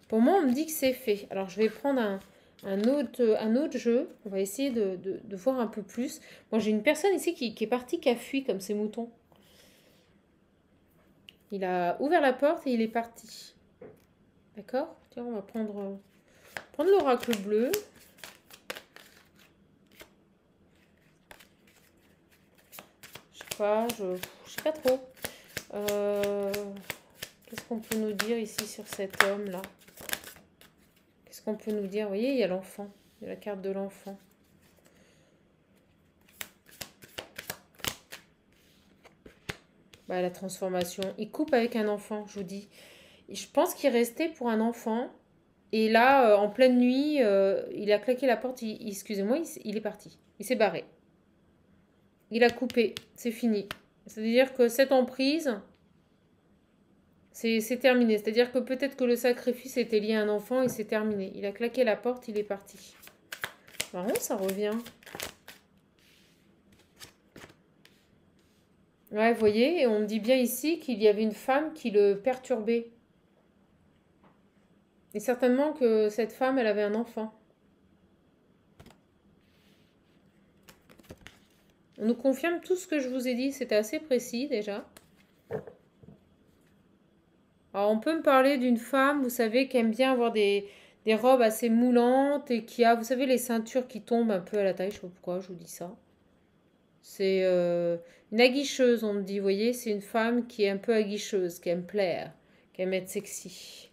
Pour moi, on me dit que c'est fait. Alors, je vais prendre un autre jeu. On va essayer de voir un peu plus. Moi, j'ai une personne ici qui est partie, qui a fui comme ces moutons. Il a ouvert la porte et il est parti. D'accord? Tiens, on va prendre l'oracle bleu. Je sais pas trop. Qu'est-ce qu'on peut nous dire ici sur cet homme-là? Qu'est-ce qu'on peut nous dire? Vous voyez, il y a l'enfant. Il y a la carte de l'enfant. Bah, la transformation. Il coupe avec un enfant, je vous dis. Je pense qu'il restait pour un enfant. Et là, en pleine nuit, il a claqué la porte. Excusez-moi, il est parti. Il s'est barré. Il a coupé, c'est fini. C'est-à-dire que cette emprise, c'est terminé. C'est-à-dire que peut-être que le sacrifice était lié à un enfant et c'est terminé. Il a claqué la porte, il est parti. Marrant, ça revient. Ouais, vous voyez, et on me dit bien ici qu'il y avait une femme qui le perturbait. Et certainement que cette femme, elle avait un enfant. On nous confirme tout ce que je vous ai dit. C'était assez précis déjà. Alors on peut me parler d'une femme, vous savez, qui aime bien avoir des robes assez moulantes et qui a, vous savez, les ceintures qui tombent un peu à la taille. Je sais pas pourquoi je vous dis ça. C'est une aguicheuse, on me dit. Vous voyez, c'est une femme qui est un peu aguicheuse, qui aime plaire, qui aime être sexy.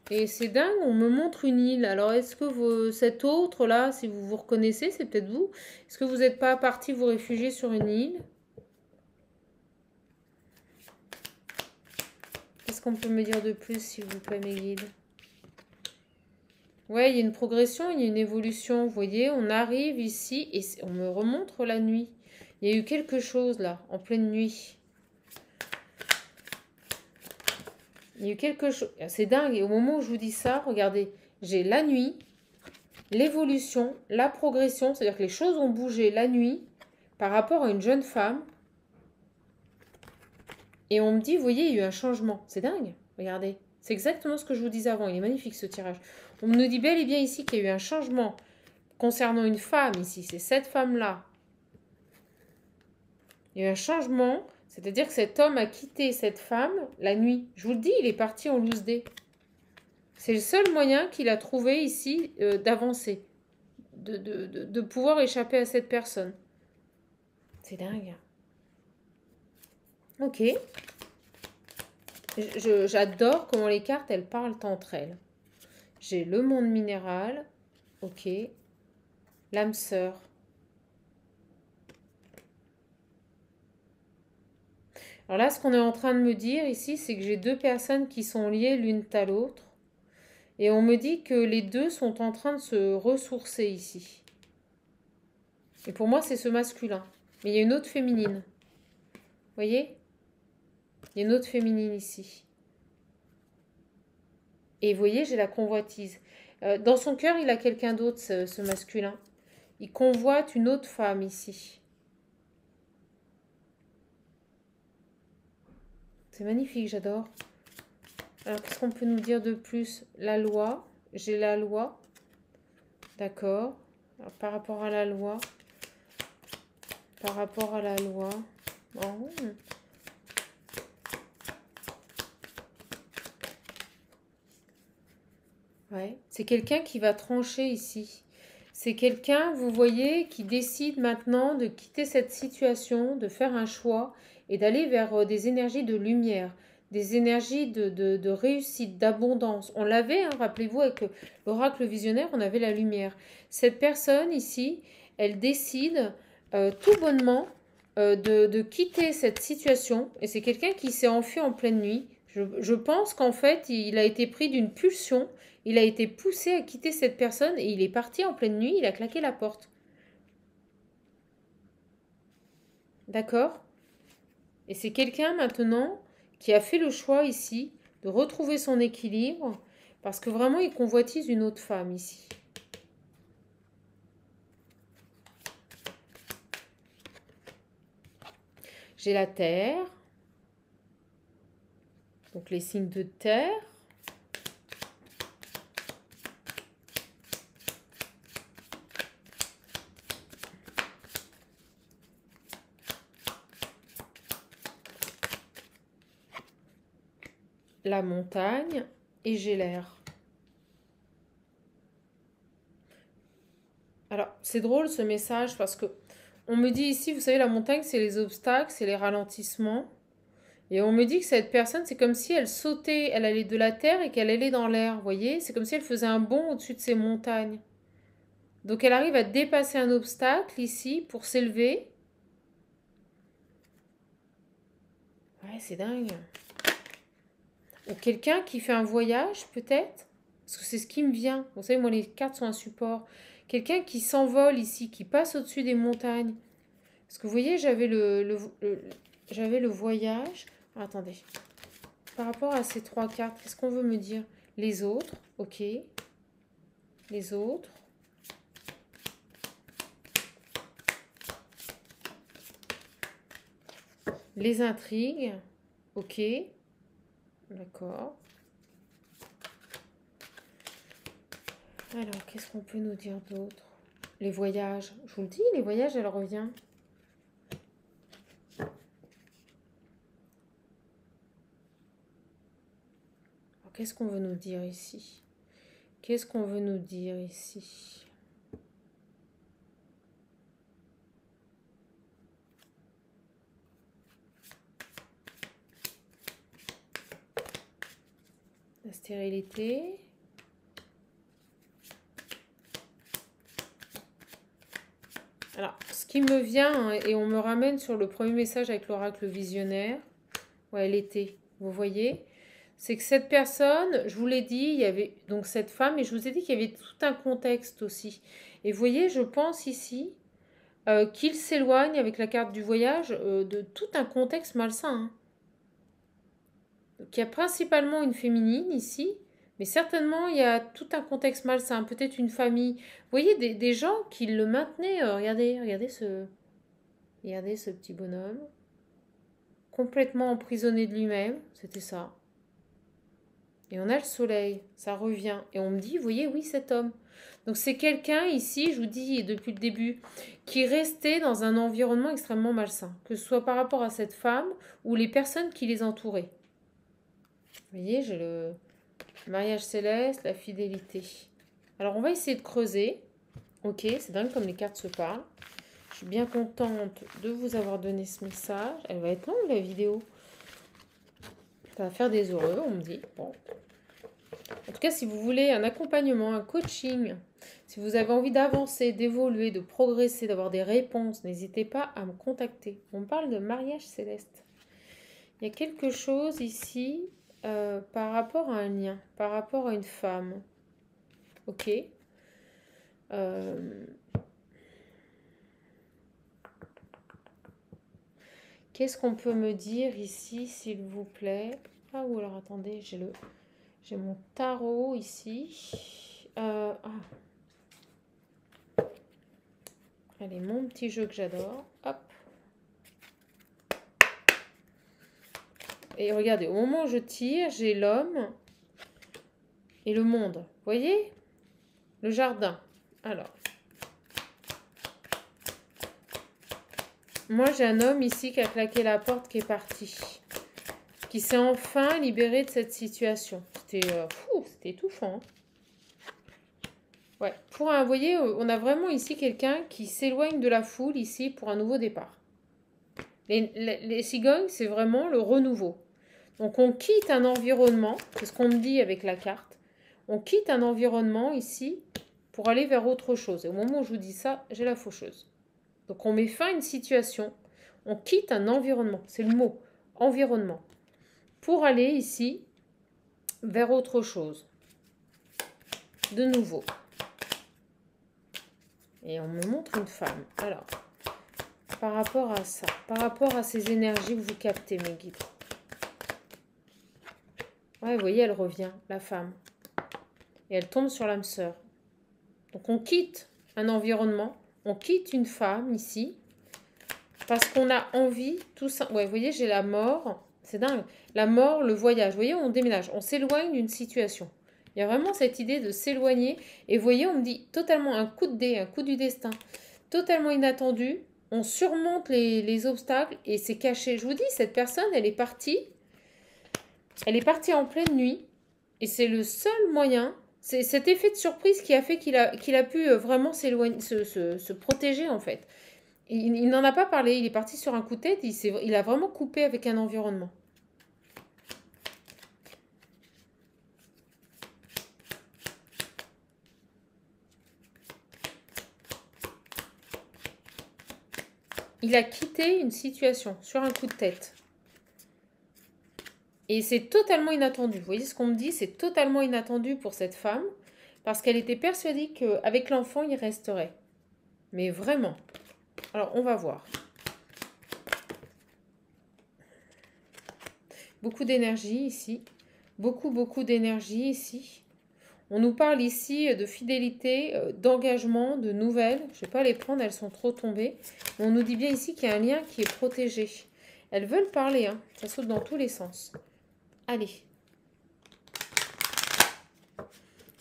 Et c'est dingue, on me montre une île. Alors, est-ce que cet autre-là, si vous vous reconnaissez, c'est peut-être vous. Est-ce que vous n'êtes pas parti vous réfugier sur une île? Qu'est-ce qu'on peut me dire de plus, s'il vous plaît, mes guides? Ouais, il y a une progression, il y a une évolution. Vous voyez, on arrive ici et on me remontre la nuit. Il y a eu quelque chose là, en pleine nuit. Il y a eu quelque chose. C'est dingue. Et au moment où je vous dis ça, regardez, j'ai la nuit, l'évolution, la progression. C'est-à-dire que les choses ont bougé la nuit par rapport à une jeune femme. Et on me dit, vous voyez, il y a eu un changement. C'est dingue. Regardez. C'est exactement ce que je vous disais avant. Il est magnifique ce tirage. On nous dit bel et bien ici qu'il y a eu un changement concernant une femme ici. C'est cette femme-là. Il y a eu un changement. C'est-à-dire que cet homme a quitté cette femme la nuit. Je vous le dis, il est parti en loose day. C'est le seul moyen qu'il a trouvé ici d'avancer. De pouvoir échapper à cette personne. C'est dingue. Ok. J'adore comment les cartes, elles parlent entre elles. J'ai le monde minéral. Ok. L'âme sœur. Alors là, ce qu'on est en train de me dire ici, c'est que j'ai deux personnes qui sont liées l'une à l'autre. Et on me dit que les deux sont en train de se ressourcer ici. Et pour moi, c'est ce masculin. Mais il y a une autre féminine. Vous voyez? Il y a une autre féminine ici. Et vous voyez, j'ai la convoitise. Dans son cœur, il a quelqu'un d'autre, ce masculin. Il convoite une autre femme ici. C'est magnifique, j'adore. Alors, qu'est-ce qu'on peut nous dire de plus? La loi. J'ai la loi. D'accord. Par rapport à la loi. Par rapport à la loi. Oh. Ouais. C'est quelqu'un qui va trancher ici. C'est quelqu'un, vous voyez, qui décide maintenant de quitter cette situation, de faire un choix et d'aller vers des énergies de lumière, des énergies de réussite, d'abondance. On l'avait, hein, rappelez-vous, avec l'oracle visionnaire, on avait la lumière. Cette personne ici, elle décide tout bonnement de quitter cette situation. Et c'est quelqu'un qui s'est enfui en pleine nuit. Je pense qu'en fait, il a été pris d'une pulsion. Il a été poussé à quitter cette personne et il est parti en pleine nuit. Il a claqué la porte. D'accord? Et c'est quelqu'un maintenant qui a fait le choix ici de retrouver son équilibre parce que vraiment il convoitise une autre femme ici. J'ai la terre, donc les signes de terre. La montagne et j'ai l'air. Alors, c'est drôle ce message parce que on me dit ici, vous savez, la montagne, c'est les obstacles, c'est les ralentissements. Et on me dit que cette personne, c'est comme si elle sautait, elle allait de la terre et qu'elle allait dans l'air, vous voyez? C'est comme si elle faisait un bond au-dessus de ces montagnes. Donc elle arrive à dépasser un obstacle ici pour s'élever. Ouais, c'est dingue. Ou quelqu'un qui fait un voyage, peut-être? Parce que c'est ce qui me vient. Vous savez, moi, les cartes sont un support. Quelqu'un qui s'envole ici, qui passe au-dessus des montagnes. Parce que vous voyez, j'avais j'avais le voyage. Ah, attendez. Par rapport à ces trois cartes, qu'est-ce qu'on veut me dire? Les autres, ok. Les autres. Les intrigues, ok. D'accord. Alors, qu'est-ce qu'on peut nous dire d'autre? Les voyages. Je vous le dis, les voyages, elle revient. Qu'est-ce qu'on veut nous dire ici? Qu'est-ce qu'on veut nous dire ici? La stérilité. Alors, ce qui me vient, et on me ramène sur le premier message avec l'oracle visionnaire. Ouais, l'été, vous voyez? C'est que cette personne, je vous l'ai dit, il y avait donc cette femme, et je vous ai dit qu'il y avait tout un contexte aussi. Et vous voyez, je pense ici qu'il s'éloigne avec la carte du voyage de tout un contexte malsain. Hein. Donc il y a principalement une féminine ici, mais certainement il y a tout un contexte malsain, peut-être une famille. Vous voyez, des gens qui le maintenaient. Regardez ce petit bonhomme, complètement emprisonné de lui-même, c'était ça. Et on a le soleil, ça revient. Et on me dit, vous voyez, oui, cet homme. Donc c'est quelqu'un ici, je vous dis depuis le début, qui restait dans un environnement extrêmement malsain. Que ce soit par rapport à cette femme ou les personnes qui les entouraient. Vous voyez, j'ai le mariage céleste, la fidélité. Alors on va essayer de creuser. Ok, c'est dingue comme les cartes se parlent. Je suis bien contente de vous avoir donné ce message. Elle va être longue la vidéo. Ça va faire des heureux, on me dit. Bon. En tout cas, si vous voulez un accompagnement, un coaching, si vous avez envie d'avancer, d'évoluer, de progresser, d'avoir des réponses, n'hésitez pas à me contacter. On parle de mariage céleste. Il y a quelque chose ici par rapport à un lien, par rapport à une femme. Ok. Qu'est-ce qu'on peut me dire ici, s'il vous plaît? Ah, ou alors attendez, j'ai mon tarot ici. Allez, mon petit jeu que j'adore. Hop. Et regardez, au moment où je tire, j'ai l'homme et le monde. Vous voyez? Le jardin. Alors. Moi, j'ai un homme ici qui a claqué la porte, qui est parti. Qui s'est enfin libéré de cette situation. C'était étouffant. Ouais. Vous voyez, on a vraiment ici quelqu'un qui s'éloigne de la foule ici pour un nouveau départ. Les cigognes, c'est vraiment le renouveau. Donc, on quitte un environnement, c'est ce qu'on me dit avec la carte. On quitte un environnement ici pour aller vers autre chose. Et au moment où je vous dis ça, j'ai la faucheuse. Donc, on met fin à une situation. On quitte un environnement. C'est le mot, environnement. Pour aller ici vers autre chose. De nouveau. Et on me montre une femme. Alors, par rapport à ça, par rapport à ces énergies que vous captez, mes guides. Ouais, vous voyez, elle revient, la femme. Et elle tombe sur l'âme sœur. Donc, on quitte un environnement. On quitte une femme ici. Parce qu'on a envie, tout ça. Ouais, vous voyez, j'ai la mort. C'est dingue. La mort, le voyage. Vous voyez, on déménage. On s'éloigne d'une situation. Il y a vraiment cette idée de s'éloigner. Et vous voyez, on me dit totalement un coup de dé, un coup du destin. Totalement inattendu. On surmonte les obstacles et c'est caché. Je vous dis, cette personne, elle est partie. Elle est partie en pleine nuit. Et c'est le seul moyen. C'est cet effet de surprise qui a fait qu'il a pu vraiment s'éloigner, se protéger en fait. Il n'en a pas parlé, il est parti sur un coup de tête, il a vraiment coupé avec un environnement. Il a quitté une situation sur un coup de tête. Et c'est totalement inattendu. Vous voyez ce qu'on me dit? C'est totalement inattendu pour cette femme, parce qu'elle était persuadée qu'avec l'enfant, il resterait. Mais vraiment. Alors, on va voir. Beaucoup d'énergie ici. Beaucoup d'énergie ici. On nous parle ici de fidélité, d'engagement, de nouvelles. Je ne vais pas les prendre, elles sont trop tombées. On nous dit bien ici qu'il y a un lien qui est protégé. Elles veulent parler, hein. Ça saute dans tous les sens. Allez.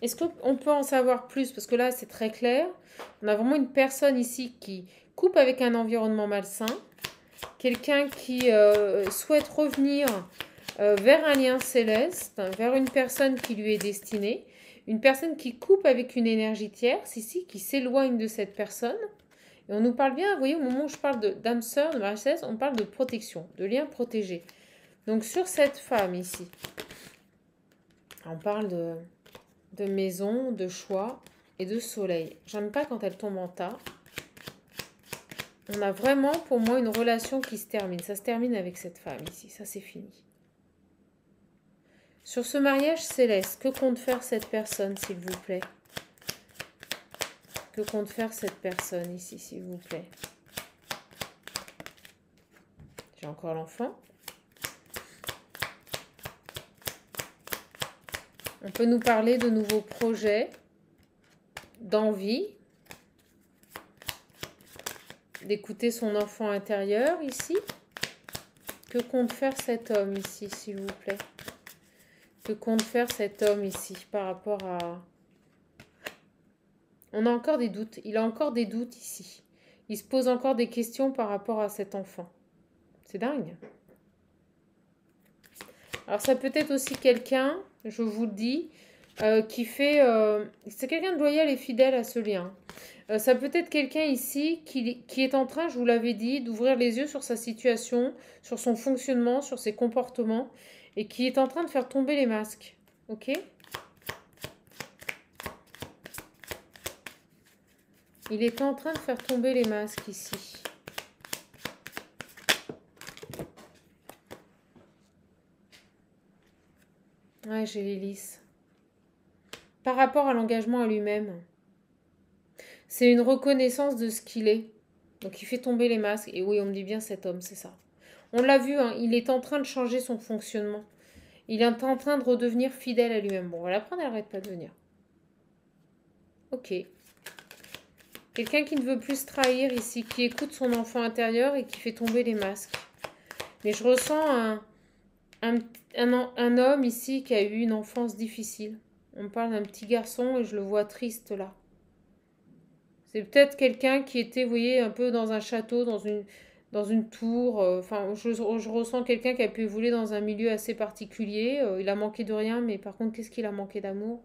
Est-ce qu'on peut en savoir plus? Parce que là, c'est très clair. On a vraiment une personne ici qui coupe avec un environnement malsain. Quelqu'un qui souhaite revenir vers un lien céleste, vers une personne qui lui est destinée. Une personne qui coupe avec une énergie tierce ici, qui s'éloigne de cette personne. Et on nous parle bien, vous voyez, au moment où je parle d'âme sœur, de mariage céleste, on parle de protection, de lien protégé. Donc sur cette femme ici, on parle de maison, de choix et de soleil. J'aime pas quand elle tombe en tas. On a vraiment, pour moi, une relation qui se termine. Ça se termine avec cette femme ici. Ça, c'est fini. Sur ce mariage céleste, que compte faire cette personne, s'il vous plaît? Que compte faire cette personne ici, s'il vous plaît? J'ai encore l'enfant. On peut nous parler de nouveaux projets, d'envie, d'écouter son enfant intérieur ici. Que compte faire cet homme ici, s'il vous plaît? Que compte faire cet homme ici par rapport à... On a encore des doutes. Il a encore des doutes ici. Il se pose encore des questions par rapport à cet enfant. C'est dingue. Alors ça peut être aussi quelqu'un, je vous le dis, qui fait... c'est quelqu'un de loyal et fidèle à ce lien. Ça peut être quelqu'un ici qui est en train, je vous l'avais dit, d'ouvrir les yeux sur sa situation, sur son fonctionnement, sur ses comportements, et qui est en train de faire tomber les masques. Ok ? Il est en train de faire tomber les masques ici. Ouais, j'ai l'hélice. Par rapport à l'engagement à lui-même. C'est une reconnaissance de ce qu'il est. Donc il fait tomber les masques. Et oui, on me dit bien cet homme, c'est ça. On l'a vu, hein, il est en train de changer son fonctionnement. Il est en train de redevenir fidèle à lui-même. Bon, on va la prendre, elle n'arrête pas de venir. Ok. Quelqu'un qui ne veut plus se trahir ici, qui écoute son enfant intérieur et qui fait tomber les masques. Mais je ressens un homme ici qui a eu une enfance difficile. On parle d'un petit garçon et je le vois triste là. C'est peut-être quelqu'un qui était, vous voyez, un peu dans un château, dans une tour. Enfin, je ressens quelqu'un qui a pu évoluer dans un milieu assez particulier. Il a manqué de rien, mais par contre, qu'est-ce qu'il a manqué d'amour?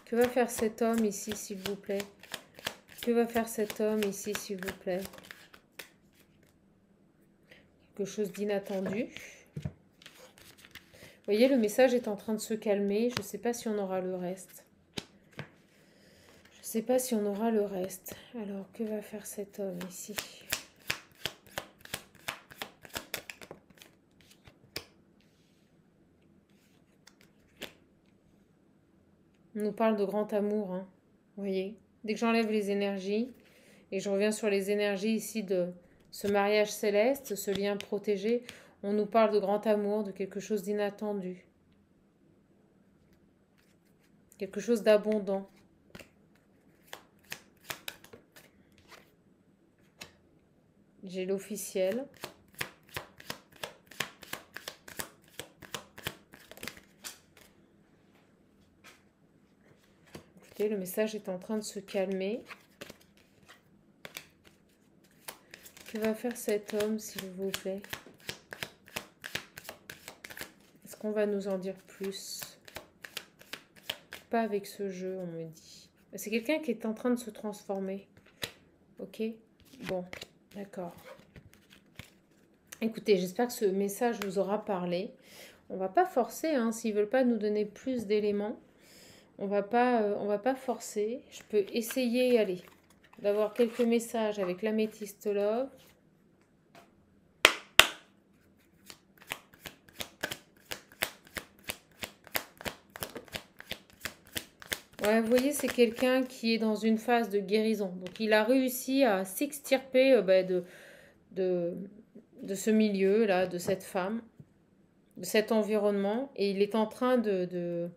Que va faire cet homme ici, s'il vous plaît? Que va faire cet homme ici, s'il vous plaît? Quelque chose d'inattendu. Vous voyez, le message est en train de se calmer. Je ne sais pas si on aura le reste. Je ne sais pas si on aura le reste. Alors, que va faire cet homme ici? On nous parle de grand amour, hein. Vous voyez, dès que j'enlève les énergies et je reviens sur les énergies ici de ce mariage céleste, ce lien protégé, on nous parle de grand amour, de quelque chose d'inattendu, quelque chose d'abondant. J'ai l'officiel. Écoutez, le message est en train de se calmer. Que va faire cet homme, s'il vous plaît? Est-ce qu'on va nous en dire plus? Pas avec ce jeu, on me dit. C'est quelqu'un qui est en train de se transformer. Ok? Bon, d'accord. Écoutez, j'espère que ce message vous aura parlé. On va pas forcer, hein, s'ils veulent pas nous donner plus d'éléments. On va pas forcer. Je peux essayer, allez, d'avoir quelques messages avec l'améthyste love. Ouais, vous voyez, c'est quelqu'un qui est dans une phase de guérison. Donc, il a réussi à s'extirper de ce milieu-là, de cette femme, de cet environnement. Et il est en train de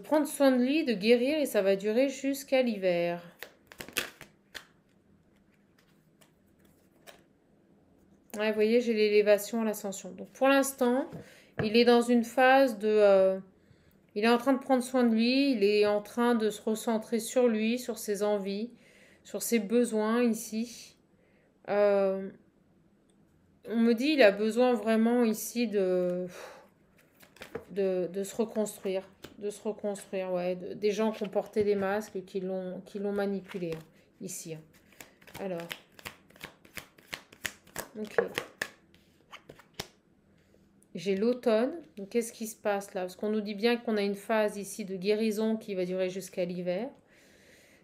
prendre soin de lui, de guérir. Et ça va durer jusqu'à l'hiver. Ouais, vous voyez, j'ai l'élévation, l'ascension. Donc, pour l'instant, il est dans une phase de... il est en train de prendre soin de lui, il est en train de se recentrer sur lui, sur ses envies, sur ses besoins ici. On me dit qu'il a besoin vraiment ici de se reconstruire. De se reconstruire, ouais. Des gens qui ont porté des masques et qui l'ont manipulé, hein, ici. Hein. Alors. Ok. J'ai l'automne. Donc, qu'est-ce qui se passe là? Parce qu'on nous dit bien qu'on a une phase ici de guérison qui va durer jusqu'à l'hiver.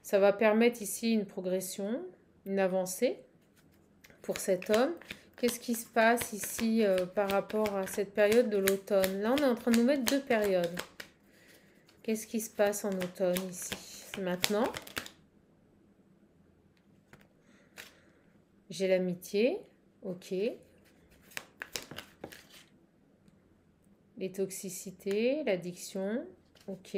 Ça va permettre ici une progression, une avancée pour cet homme. Qu'est-ce qui se passe ici par rapport à cette période de l'automne? Là, on est en train de nous mettre deux périodes. Qu'est-ce qui se passe en automne ici? C'est maintenant. J'ai l'amitié. Ok. Les toxicités, l'addiction. Ok.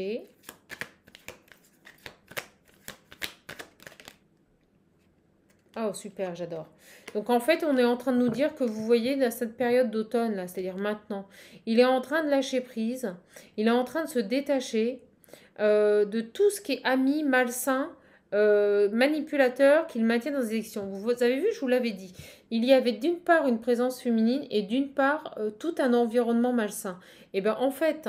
Oh, super, j'adore. Donc, en fait, on est en train de nous dire que vous voyez dans cette période d'automne, là, c'est-à-dire maintenant, il est en train de lâcher prise, il est en train de se détacher de tout ce qui est ami, malsain, manipulateur, qu'il maintient dans des élections. Vous avez vu, je vous l'avais dit, il y avait d'une part une présence féminine et d'une part tout un environnement malsain. Et bien, en fait,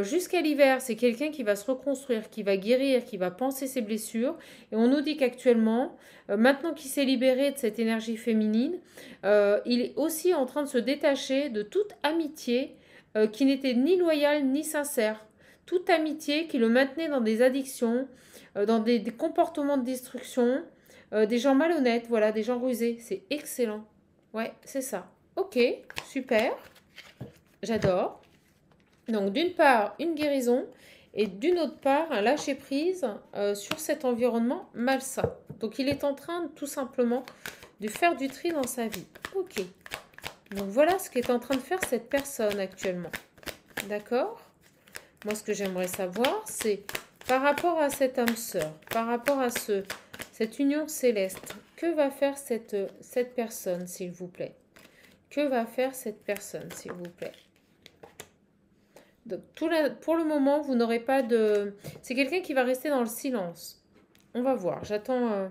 jusqu'à l'hiver, c'est quelqu'un qui va se reconstruire, qui va guérir, qui va penser ses blessures. Et on nous dit qu'actuellement, maintenant qu'il s'est libéré de cette énergie féminine, il est aussi en train de se détacher de toute amitié qui n'était ni loyale ni sincère. Toute amitié qui le maintenait dans des addictions, dans des comportements de destruction, des gens malhonnêtes, voilà, des gens rusés. C'est excellent. Ouais, c'est ça. Ok, super. J'adore. Donc d'une part, une guérison et d'une autre part, un lâcher-prise sur cet environnement malsain. Donc il est en train tout simplement de faire du tri dans sa vie. Ok. Donc voilà ce qu'est en train de faire cette personne actuellement. D'accord? Moi, ce que j'aimerais savoir, c'est par rapport à cette âme sœur, par rapport à cette union céleste, que va faire cette personne, s'il vous plaît? Que va faire cette personne, s'il vous plaît? Donc, pour le moment, vous n'aurez pas de... C'est quelqu'un qui va rester dans le silence. On va voir. J'attends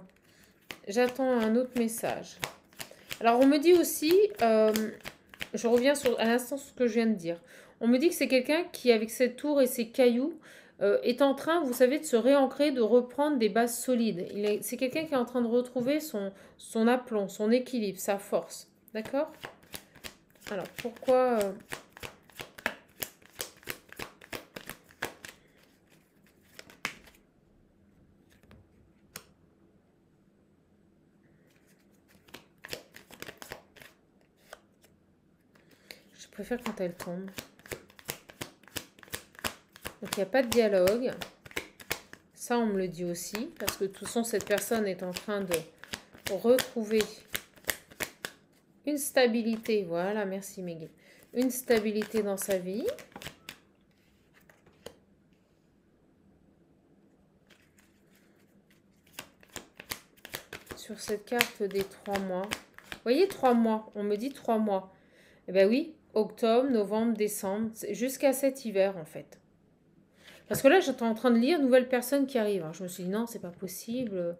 un autre message. Alors, on me dit aussi... je reviens à l'instant sur ce que je viens de dire. On me dit que c'est quelqu'un qui, avec cette tour et ses cailloux, est en train, vous savez, de se réancrer, de reprendre des bases solides. C'est quelqu'un qui est en train de retrouver son aplomb, son équilibre, sa force. D'accord? Alors, pourquoi... Je préfère quand elle tombe. Donc, il n'y a pas de dialogue. Ça, on me le dit aussi. Parce que de toute façon, cette personne est en train de retrouver une stabilité. Voilà, merci Meggy. Une stabilité dans sa vie. Sur cette carte des 3 mois. Vous voyez, 3 mois. On me dit 3 mois. Eh bien oui, octobre, novembre, décembre. Jusqu'à cet hiver, en fait. Parce que là, j'étais en train de lire nouvelle personne qui arrive. Alors, je me suis dit, non, c'est pas possible.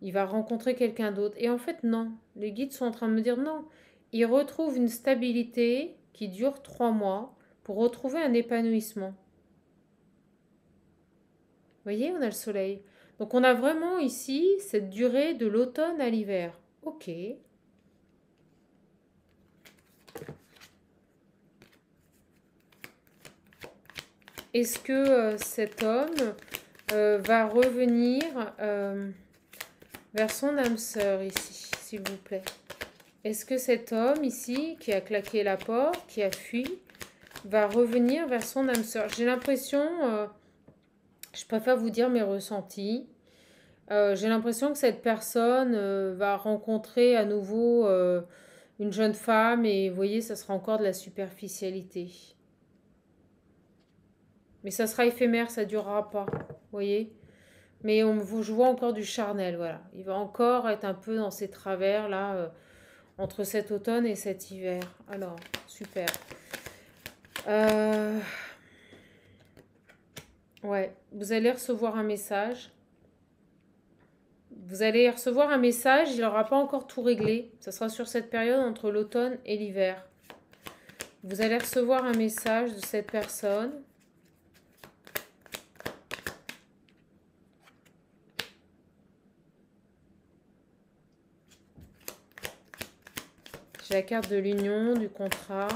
Il va rencontrer quelqu'un d'autre. Et en fait, non. Les guides sont en train de me dire, non. Il retrouve une stabilité qui dure 3 mois pour retrouver un épanouissement. Vous voyez, on a le soleil. Donc, on a vraiment ici cette durée de l'automne à l'hiver. Ok. Est-ce que cet homme va revenir vers son âme sœur ici, s'il vous plaît? Est-ce que cet homme ici, qui a claqué la porte, qui a fui, va revenir vers son âme sœur? J'ai l'impression, je préfère vous dire mes ressentis, j'ai l'impression que cette personne va rencontrer à nouveau une jeune femme et vous voyez, ça sera encore de la superficialité. Mais ça sera éphémère, ça ne durera pas, vous voyez. Mais je vois encore du charnel, voilà. Il va encore être un peu dans ses travers, là, entre cet automne et cet hiver. Alors, super. Ouais, vous allez recevoir un message. Vous allez recevoir un message, il n'aura pas encore tout réglé. Ça sera sur cette période entre l'automne et l'hiver. Vous allez recevoir un message de cette personne. J'ai la carte de l'union, du contrat.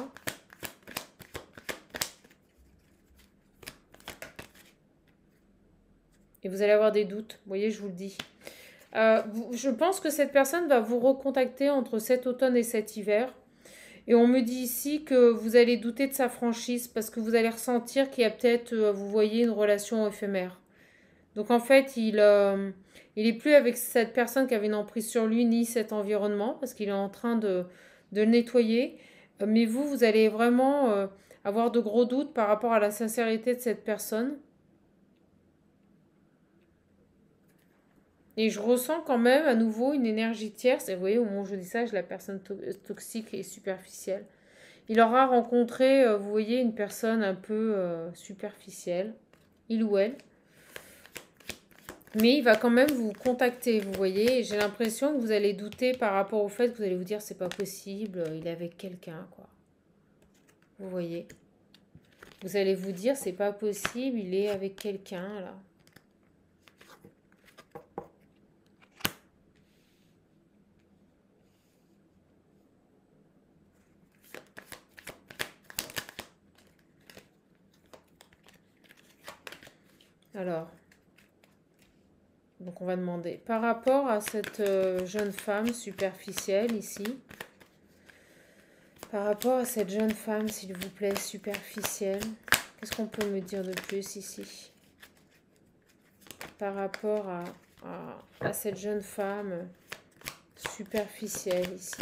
Et vous allez avoir des doutes, vous voyez, je vous le dis. Je pense que cette personne va vous recontacter entre cet automne et cet hiver. Et on me dit ici que vous allez douter de sa franchise parce que vous allez ressentir qu'il y a peut-être, vous voyez, une relation éphémère. Donc en fait, il est plus avec cette personne qui avait une emprise sur lui, ni cet environnement, parce qu'il est en train de le nettoyer. Mais vous allez vraiment avoir de gros doutes par rapport à la sincérité de cette personne. Et je ressens quand même à nouveau une énergie tierce. Et vous voyez, au moment où je dis ça, j'ai la personne toxique et superficielle. Il aura rencontré, vous voyez, une personne un peu superficielle, il ou elle. Mais il va quand même vous contacter, vous voyez. J'ai l'impression que vous allez douter par rapport au fait que vous allez vous dire c'est pas possible, il est avec quelqu'un, quoi. Vous voyez. Vous allez vous dire c'est pas possible, il est avec quelqu'un, là. Alors, donc on va demander, par rapport à cette jeune femme superficielle ici, par rapport à cette jeune femme, s'il vous plaît, superficielle, qu'est-ce qu'on peut me dire de plus ici? Par rapport à cette jeune femme superficielle ici.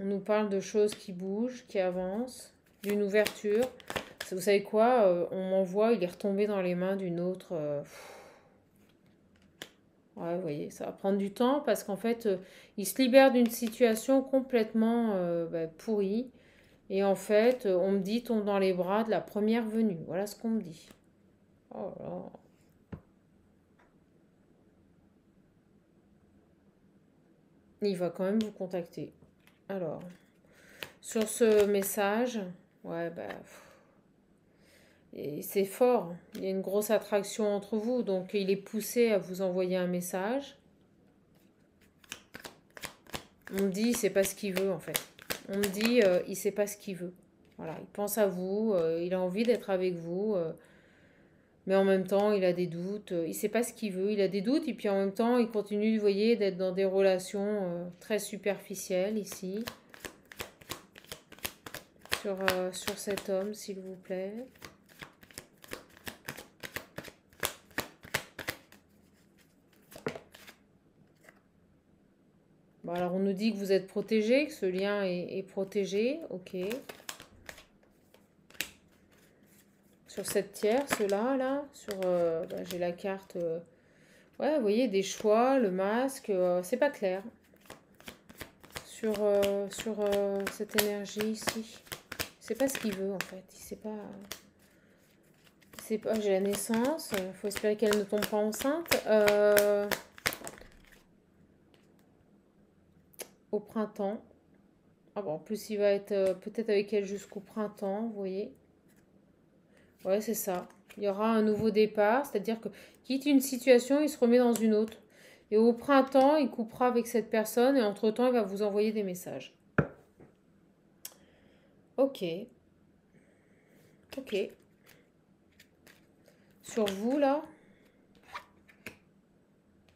On nous parle de choses qui bougent, qui avancent, d'une ouverture. Vous savez quoi, on m'envoie, il est retombé dans les mains d'une autre. Ouais, vous voyez, ça va prendre du temps parce qu'en fait, il se libère d'une situation complètement pourrie. Et en fait, on me dit, tombe dans les bras de la première venue. Voilà ce qu'on me dit. Oh là. Il va quand même vous contacter. Alors, sur ce message, ouais, et c'est fort. Il y a une grosse attraction entre vous. Donc, il est poussé à vous envoyer un message. On me dit, il sait pas ce qu'il veut, en fait. On me dit, il sait pas ce qu'il veut. Voilà, il pense à vous, il a envie d'être avec vous, mais en même temps, il a des doutes. Il sait pas ce qu'il veut, il a des doutes, et puis en même temps, il continue, vous voyez, d'être dans des relations très superficielles ici. Sur cet homme, s'il vous plaît. Bon, alors on nous dit que vous êtes protégé, que ce lien est protégé, ok. Sur cette tierce-là, là, j'ai la carte, ouais, vous voyez, des choix, le masque, c'est pas clair. Sur cette énergie ici. Il sait pas ce qu'il veut, en fait. Il sait pas... j'ai la naissance, il faut espérer qu'elle ne tombe pas enceinte. Au printemps. Ah bon, en plus, il va être peut-être avec elle jusqu'au printemps, vous voyez. Ouais, c'est ça. Il y aura un nouveau départ, c'est-à-dire que quitte une situation, il se remet dans une autre. Et au printemps, il coupera avec cette personne et entre-temps, il va vous envoyer des messages. Ok. Ok. Sur vous, là.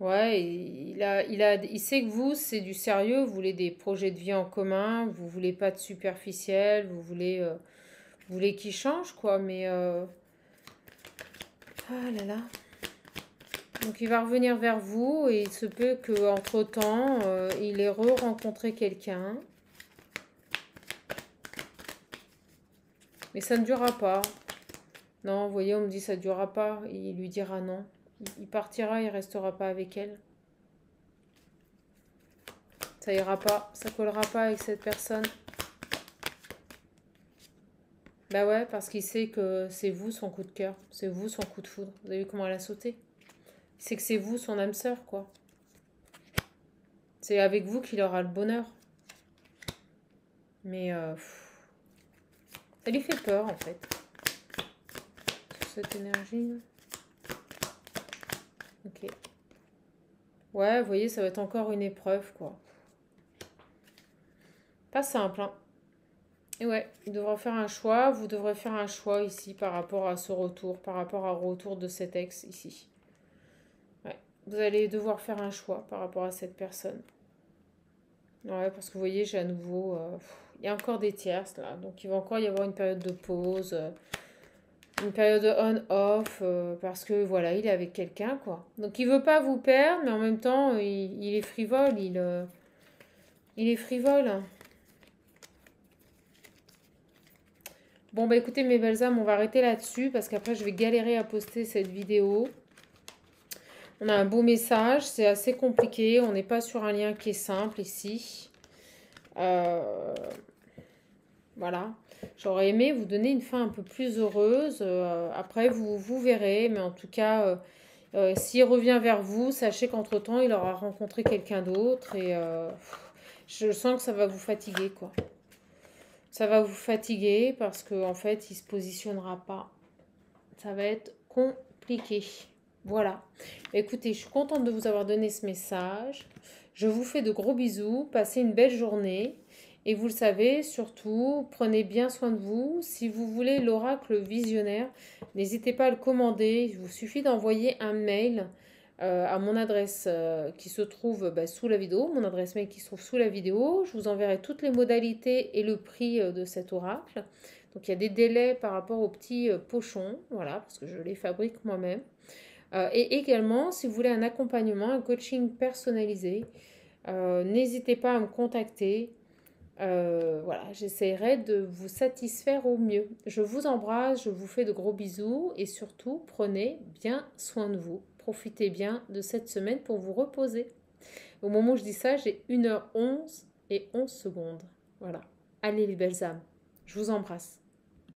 Ouais, il sait que vous, c'est du sérieux, vous voulez des projets de vie en commun, vous voulez pas de superficiel, vous voulez qu'il change, quoi, mais... Ah là là. Donc il va revenir vers vous et il se peut qu'entre-temps, il ait re-rencontré quelqu'un. Mais ça ne durera pas. Non, vous voyez, on me dit ça ne durera pas. Il lui dira non. Il partira, il restera pas avec elle. Ça ira pas, ça collera pas avec cette personne. Bah ouais, parce qu'il sait que c'est vous son coup de cœur. C'est vous son coup de foudre. Vous avez vu comment elle a sauté? Il sait que c'est vous son âme sœur, quoi. C'est avec vous qu'il aura le bonheur. Mais ça lui fait peur, en fait. Sur cette énergie. Ok. Ouais, vous voyez, ça va être encore une épreuve, quoi. Pas simple, hein. Et ouais, il devra faire un choix. Vous devrez faire un choix ici par rapport à ce retour, par rapport au retour de cet ex ici. Ouais, vous allez devoir faire un choix par rapport à cette personne. Ouais, parce que vous voyez, j'ai à nouveau... il y a encore des tierces, là. Donc, il va encore y avoir une période de pause, une période de on-off, parce que, voilà, il est avec quelqu'un, quoi. Donc, il veut pas vous perdre, mais en même temps, il est frivole. Il est frivole. Bon, bah écoutez, mes belles âmes, on va arrêter là-dessus parce qu'après, je vais galérer à poster cette vidéo. On a un beau message, c'est assez compliqué. On n'est pas sur un lien qui est simple ici. Voilà. J'aurais aimé vous donner une fin un peu plus heureuse. Après, vous verrez. Mais en tout cas, s'il revient vers vous, sachez qu'entre-temps, il aura rencontré quelqu'un d'autre. Et je sens que ça va vous fatiguer, quoi. Ça va vous fatiguer parce qu'en fait, il ne se positionnera pas. Ça va être compliqué. Voilà. Écoutez, je suis contente de vous avoir donné ce message. Je vous fais de gros bisous. Passez une belle journée. Et vous le savez, surtout, prenez bien soin de vous. Si vous voulez l'oracle visionnaire, n'hésitez pas à le commander. Il vous suffit d'envoyer un mail à mon adresse qui se trouve sous la vidéo. Mon adresse mail qui se trouve sous la vidéo. Je vous enverrai toutes les modalités et le prix de cet oracle. Donc il y a des délais par rapport aux petits pochons, voilà, parce que je les fabrique moi-même. Et également, si vous voulez un accompagnement, un coaching personnalisé, n'hésitez pas à me contacter. Voilà, j'essaierai de vous satisfaire au mieux. Je vous embrasse, je vous fais de gros bisous et surtout, prenez bien soin de vous. Profitez bien de cette semaine pour vous reposer. Au moment où je dis ça, j'ai 1h11 et 11 secondes. Voilà. Allez les belles âmes, je vous embrasse.